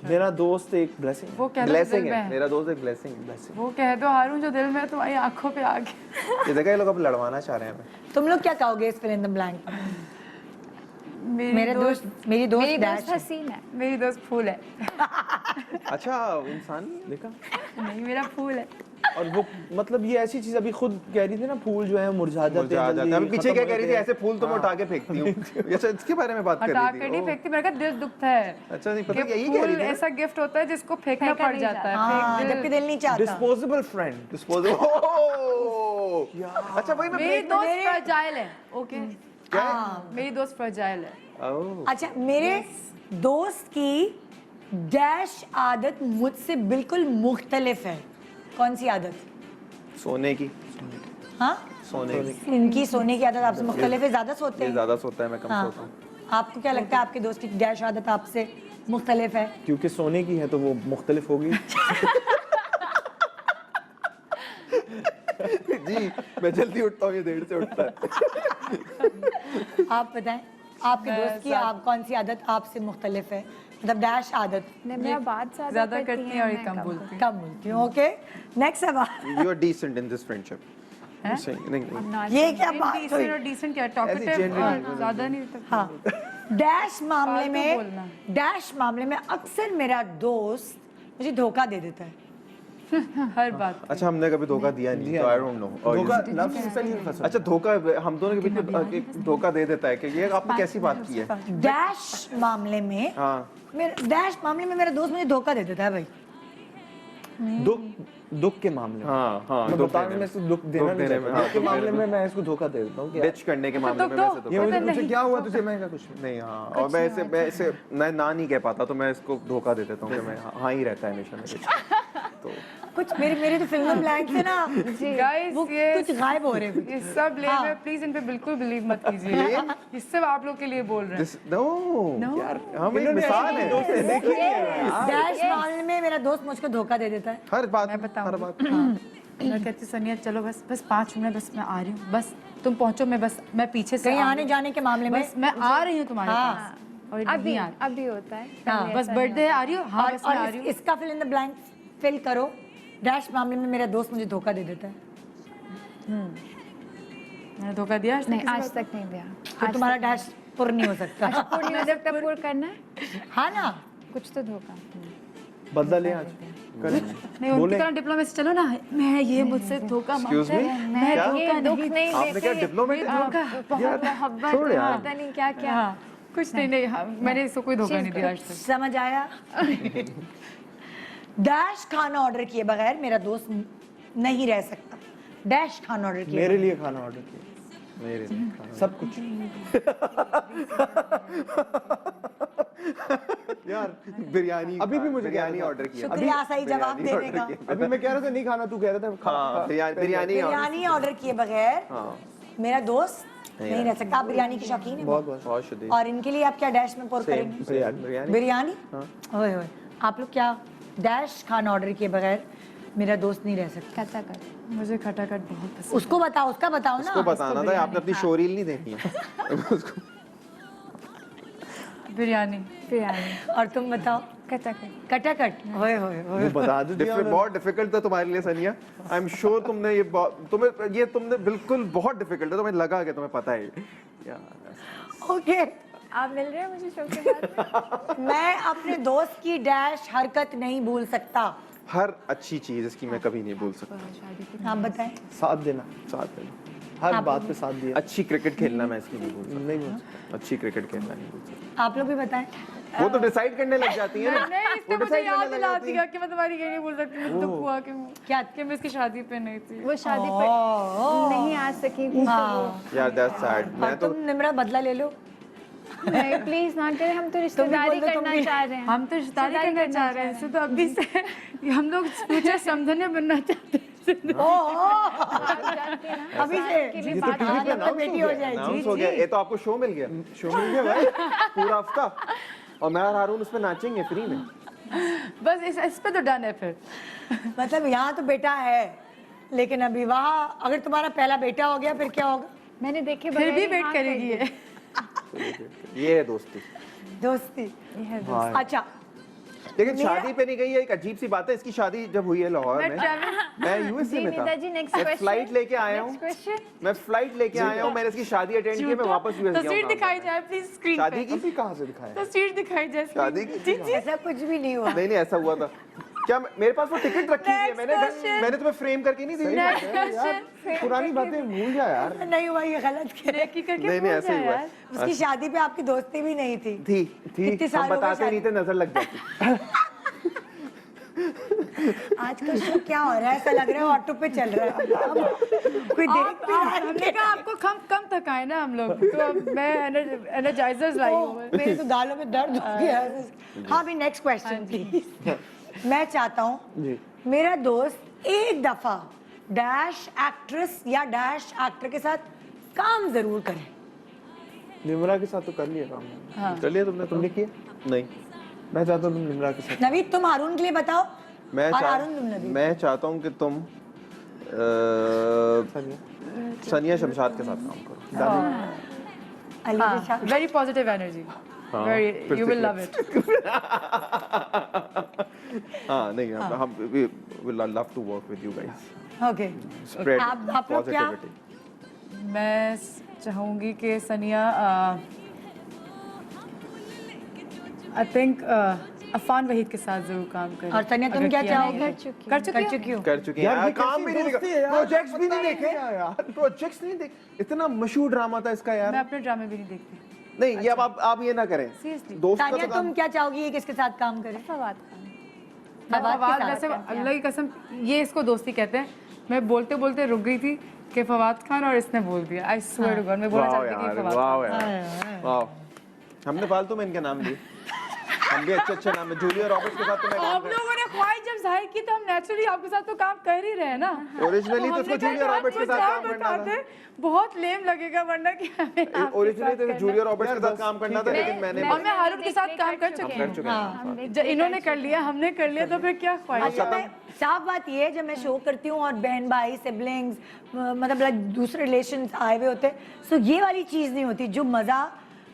मेरा दोस्त एक ब्लेसिंग वो कह दो जो ब्लेसिंग दिल में है, है। मेरा दोस्त एक ब्लेसिंग। वो कह दो हारून जो दिल में है तुम्हारी आंखों पे आ गया। ये देखा, ये लोग अब लड़वाना चाह रहे हैं हमें। तुम लोग क्या कहोगे इस फिल इन द ब्लैंक? मेरी मेरी दोस्त दोस्त डैश है। हसीन है। मेरी दोस्त फूल है। अच्छा इंसान देखा। नहीं मेरा फूल है। और वो मतलब ये ऐसी चीज अभी खुद कह रही थी ना, फूल जो है मुरझा जाते हैं जल्दी, अभी पीछे खत्म क्या हो कह रही थी, जाते हैं। ऐसे फूल तो मैं उठा के फेंकती हूँ। अच्छा इसके बारे में बात कर हटा रही के थी। नहीं ओह, फेंकती, मेरे का दिल दुखता है अच्छा नहीं पता, कि यही कह रही फूल थी ऐसा गिफ्ट होता है जिसको फेंकना फेंका पड़ नहीं जाता है। हाँ, फेंक जबकि दिल। दिल नहीं चाहता। Disposable friend. डिस्पोजल। अच्छा वही मैं मेरी break दोस्त में- फ्रजाइल है। ओके क्या है? हाँ। मेरी दोस्त फ्रजाइल है। ओह, अच्छा मेरे दोस्त की डैश आदत मुझसे बिल्कुल मुख्तलिफ है। कौन सी आदत? सोने की। हाँ, सोने की। इनकी सोने की आदत आपसे मुख्तलिफ है, ज्यादा सोते ये हैं। ज्यादा सोता है, मैं कम हाँ, सोता हूँ। आपको क्या लगता है आपके दोस्त की डैश आदत आपसे मुख्तलिफ है? क्योंकि सोने की है तो वो मुख्तलिफ होगी। जी मैं जल्दी उठता हूँ, ये देर से उठता है। आप बताएं आपके दोस्त की आप कौन सी आदत आपसे मुख्तलिफ है, मतलब डैश आदत? नहीं, मेरा बात ज्यादा करती है और ये मैं कम बोलती है। कम बोलती हूँ। ओके नेक्स्ट सवाल। You are decent in this friendship. नहीं ये क्या बात हुई? डिसेंट और डिसेंट क्या टॉकेटिव generally ज्यादा नहीं तो हाँ, डैश मामले फालतू में बोलना। डैश मामले में अक्सर मेरा दोस्त मुझे धोखा दे देता है। हर बात। अच्छा हमने कभी धोखा दिया नहीं, तो आई डोंट नो। धोखा लव से पहले ही फंसा। अच्छा धोखा हम दोनों के बीच में एक धोखा दे देता है कि ये आपने कैसी बात की है? डैश मामले में हाँ डैश मामले में मेरा दोस्त मुझे धोखा दे देता है भाई। दुख के मामले में। हाँ हाँ, मैं दुख बताने देने में से दुख देना दुख नहीं देने में, चाहता। हाँ, दुख के दुख मामले देने में मैं इसको धोखा दे देता हूँ कि डिच करने के मामले में दो, वैसे तो ये पता मुझे नहीं। क्या हुआ तुझे, मैं कुछ नहीं। नहीं हाँ, और मैं ऐसे मैं ना नहीं कह पाता, तो मैं इसको धोखा दे देता हूँ कि मैं हाँ ही रहता है हमेशा मेरे। तो कुछ मेरे तो फिल्म ब्लैंक से ना गाइस वो ये कुछ गायब हो रहे हैं। ये सब ले हाँ। प्लीज इन पे बिल्कुल बिलीव मत कीजिए। ये सब आप लोग के लिए बोल रहे हैं। दिस नो यार, हम एक इन्होंने मिसाल ऐसे दोस्त है। है, देखिए यार। डैश मामले में मेरा दोस्त मुझको धोखा दे देता है। हर बात मैं बताऊं? हर बात। मैं कहती हूँ सनिया चलो बस 5 मिनट, बस मैं आ रही हूँ, बस तुम पहुंचो, मैं पीछे से कहीं आ आने रही जाने के मामले में हूँ। बस मैं आ रही हूँ तुम्हारे हाँ। पास और अभी नहीं आ रही। अभी होता है। हाँ, पहले बस ऐसा नहीं बर्थडे है, आ रही हो? हाँ बस मैं आ और रही हूँ। इसका fill in the blank fill करो। डैश मामले में मेरा दोस्त मुझे धोखा दे देता है। मैंने धोखा दिया आज नहीं, तक? आज तक नहीं दिया। तो तुम्हारा डैश पुर नहीं हो सकता। पूर्ण नहीं हो सकता, पूर्ण करना है हाँ ना, कुछ तो धोखा। बदला ले आज। नहीं उनकी बोले। तरह डिप्लोमा से चलो ना। मैं ये मुझसे धोखा Excuse मांगता me? है। मैं क्या? ये दुख नहीं आपने क्या देते, डिप्लोमेट धोखा बहुत मोहब्बत, छोड़ यार। पता नहीं क्या क्या। हाँ, कुछ नहीं हाँ, मैंने इसको कोई धोखा नहीं दिया आज तक। समझ आया? डैश खाना ऑर्डर किए बगैर मेरा दोस्त नहीं रह सकता। डैश खाना ऑर्डर किए मेरे बगैर। लिए खाना ऑर्डर किया, मेरे लिए सब कुछ। यार बिरयानी, अभी भी मुझे बिरयानी क्या था? ऑर्डर किया। शुक्रिया सही जवाब बिरयानी देने का। order किया। अभी मैं कह रहा था नहीं खाना, तू कह रहा था खा। हाँ बिरयानी बिरयानी ऑर्डर किए बगैर हाँ मेरा दोस्त नहीं रह सकता। आप बिरयानी की शौकीन है बहुत बहुत बहुत शुक्रिया। और इनके लिए आप क्या डैश में पोर करेंगे? बिरयानी बिरयानी। ओए ओए, आप लोग क्या डैश खाना ऑर्डर किए बगैर मेरा दोस्त नहीं रह सकता? कथा कर। मुझे खटाखट बहुत पसंद उसको बताओ, उसका बताओ ना। उसको बताना था, आपने अपनी शोरील नहीं देखी है। उसको है। बिरयानी। बिरयानी। और तुम बताओ? कथा कर। कटाकट। ओए ओए ओए। वो बता दो दिया मैंने। बहुत डिफिकल्ट था तुम्हारे लिए सनिया। आई एम श्योर तुमने तुमने बिल्कुल बहुत डिफिकल्ट है, तुम्हें लगा कि तुम्हें पता है यार। ओके, आप मिल रहे हैं मुझे शो के बाद? मैं अपने दोस्त की डैश हरकत नहीं भूल सकता। हर अच्छी चीज इसकी मैं कभी नहीं भूल सकता। आप बताएं। साथ देना, साथ में हर बात पे साथ दिया। अच्छी क्रिकेट खेलना मैं इसकी नहीं भूल सकता। नहीं बोल सकता। अच्छी क्रिकेट खेलना नहीं भूल सकता। आप लोग भी बताएं। वो तो डिसाइड करने लग जाती है ना। नहीं इसने वो मुझे decide याद करने लग दिला जाती है। दिया कि मैं तुम्हारी ये नहीं भूल सकती। मुझे दुख हुआ कि क्या? कि मैं इसकी शादी पे नहीं थी। वो शादी पर नहीं आ सकी। हाँ, यार दैट्स सैड। और मैं तो तुम निम्रा बदला ले लो। नहीं प्लीज ना करें, हम तो रिश्तेदारी बोल दो, तुम करना भी। चाह रहे हैं। हम तो रिश्तेदारी करना चाह रहे हैं, इससे तो अभी से हम लोग फ्यूचर समझने बनना चाहते हैं। अभी से के लिए ये तो बात टीवी पे जब तक बेटी हो जाएगी। अनाउंस हो गया। ये तो आपको शो मिल गया। शो मिल गया भाई पूरा हफ्ता, और मैं और हारून उस पे नाचेंगे फ्री में। बस इस पे तो डन है फिर। मतलब यहाँ तो बेटा है, लेकिन अभी वहाँ अगर तुम्हारा पहला बेटा हो गया फिर क्या होगा? मैंने देखे फिर बगैर भी ही वेट हाँ करेगी कर दी। ये। ये है दोस्ती। दोस्ती। अच्छा, लेकिन शादी पे नहीं गई है, एक अजीब सी बात है। इसकी शादी जब हुई है लाहौर में, मैं यूएसए जी में था। निदा जी, नेक्स्ट मैं क्वेश्चन। फ्लाइट लेके आया हूँ, मैं फ्लाइट लेके आया हूँ, मैंने इसकी शादी अटेंड की, मैं वापस यूएस गया तस्वीर हूँ। दिखाई जाए प्लीज स्क्रीन शादी पे। की? कहाँ से दिखाया? तस्वीर दिखाई जाए शादी की? ऐसा कुछ भी नहीं हुआ। नहीं नहीं, ऐसा हुआ था क्या? मेरे पास वो टिकट रखी हुई है, मैंने तुम्हें फ्रेम करके नहीं दी। नेक्स्ट पुरानी बातें भूल जा यार। नहीं हुआ, ये गलत कह रहे। की करके नहीं नहीं, भूल ऐसे ही जाए हुआ यार। उसकी शादी पे आपकी दोस्ती भी नहीं थी। थी कितने हम साल हो गए बताते शादी? नहीं थे, नजर लग जाती। आज का शो क्या हो रहा है? ऐसा लग रहा है ऑटो पे चल रहा है। कोई देख भी रहा है। हमने कहा आपको कम थकाए ना हम लोग, तो अब मैं एनर्जाइजर्स लाई हूँ। मेरे तो गालों में दर्द हो गया है। हाँ, अभी नेक्स्ट क्वेश्चन प्लीज। मैं चाहता हूँ मेरा दोस्त एक दफा डैश एक्ट्रेस या डैश एक्टर के साथ काम जरूर करे। निम्रा के साथ तो कर लिया काम। कर लिया तुमने किया? नहीं, मैं चाहता हूँ तुम निम्रा के साथ। नवीद, तुम हारून के लिए बताओ। मैं और हारून तुम नवीद। मैं चाहता हूँ कि तुम सनिया शमशाद के साथ काम करो। अली के साथ। Very positive energy, very, you will love it. हाँ नहीं, हम we will love to work with you guys. Okay, Spread आप लोग क्या? positivity. मैं चाहूंगी कि सनिया आई थिंक अफान वहीद के साथ जरूर काम करें। और तनिया, तुम अगर क्या किया चाहोगे? नहीं चुकी कर चुकी कर चुकी हो? कर चुके हैं यार, यार, ये काम कैसी भी नहीं दोस्ती है देखा, यार? प्रोजेक्ट्स भी नहीं देखे यार। प्रोजेक्ट्स नहीं देखे। इतना मशहूर ड्रामा था इसका मैं यार। अपने ड्रामे भी नहीं देखती नहीं, ये अब आप ये ना करें। सीरियसली। दोस्त का तानिया, तो तुम काम। क्या चाहोगी ये किसके साथ काम करे? फवाद खान। फवाद के फवाद साथ वैसे करते हैं। अल्लाह की कसम ये इसको दोस्ती कहते हैं। मैं बोलते बोलते रुक गई थी कि फवाद खान, और इसने बोल दिया। आई स्वेयर टू गॉड, मैं बोलना वाह चाहती थी यार, फवाद वाह खान। यार, वाह। हमने फालतू में इनके नाम लिए। हम भी अच्छे नाम है। जूलिया रॉबर्ट्स के साथ तो मैं काम आप लोगों ने ख्वाहिश जब जाहिर की तो हम नेचुरली आपके साथ तो काम कर ही रहे हैं ना। ओरिजिनली तो इसको जूलिया रॉबर्ट्स के साथ काम करना था। बहुत लेम लगेगा वरना कि हमें आपके ओरिजिनली साथ तो करना। जूलिया रॉबर्ट्स के साथ काम करना था, लेकिन मैंने और मैं हारून के साथ काम कर चुकी कर हूँ। चुके हैं। जब इन्होंने कर लिया, हमने कर लिया, तो फिर क्या ख्वाहिश अच्छा, मैं साफ बात ये है, जब मैं शो करती हूँ और बहन भाई सिबलिंग्स मतलब like दूसरे रिलेशंस आए हुए होते हैं, सो ये वाली चीज नहीं होती। जो मजा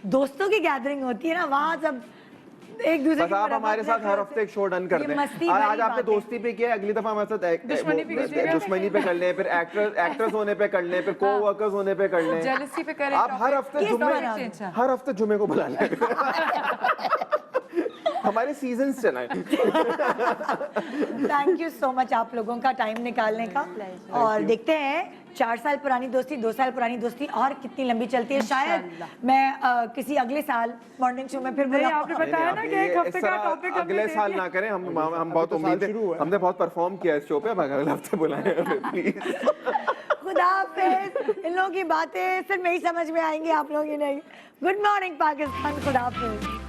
दोस्तों की गैदरिंग होती है ना, वहाँ जब एक दूसरे बस की आप मदद हमारे साथ करते हर हैं, हफ्ते एक शो डन कर ये दें। मस्ती आज वाली आपने बात है। दोस्ती पे किया, अगली दफा हमारे साथ दुश्मनी पे किसी पे दुश्मनी पे कर लें, फिर एक्टर्स होने पे कर लें, फिर को वर्कर्स होने पे कर लें। जेलसी पे करें। आप हर हफ्ते किस तरह? जुम्मे को बुला लें। हमारे सीजन्स चलाएं। थैंक यू सो मच आप लोगों का टाइम निकालने का। और देखते हैं 4 साल पुरानी दोस्ती, 2 साल पुरानी दोस्ती और कितनी लंबी चलती है। शायद मैं किसी अगले साल मॉर्निंग शो में फिर आपने बताया ना कि एक हफ्ते का टॉपिक अगले साल ना करें। हम बहुत उम्मीद है, हमने बहुत परफॉर्म किया इस शो पे। अब अगले हफ्ते बुलाएं प्लीज। खुदा हाफिज। इन लोगों की बातें सिर्फ मेरी समझ में आएंगी, आप लोगों की नहीं। Good morning Pakistan. खुदा हाफिज।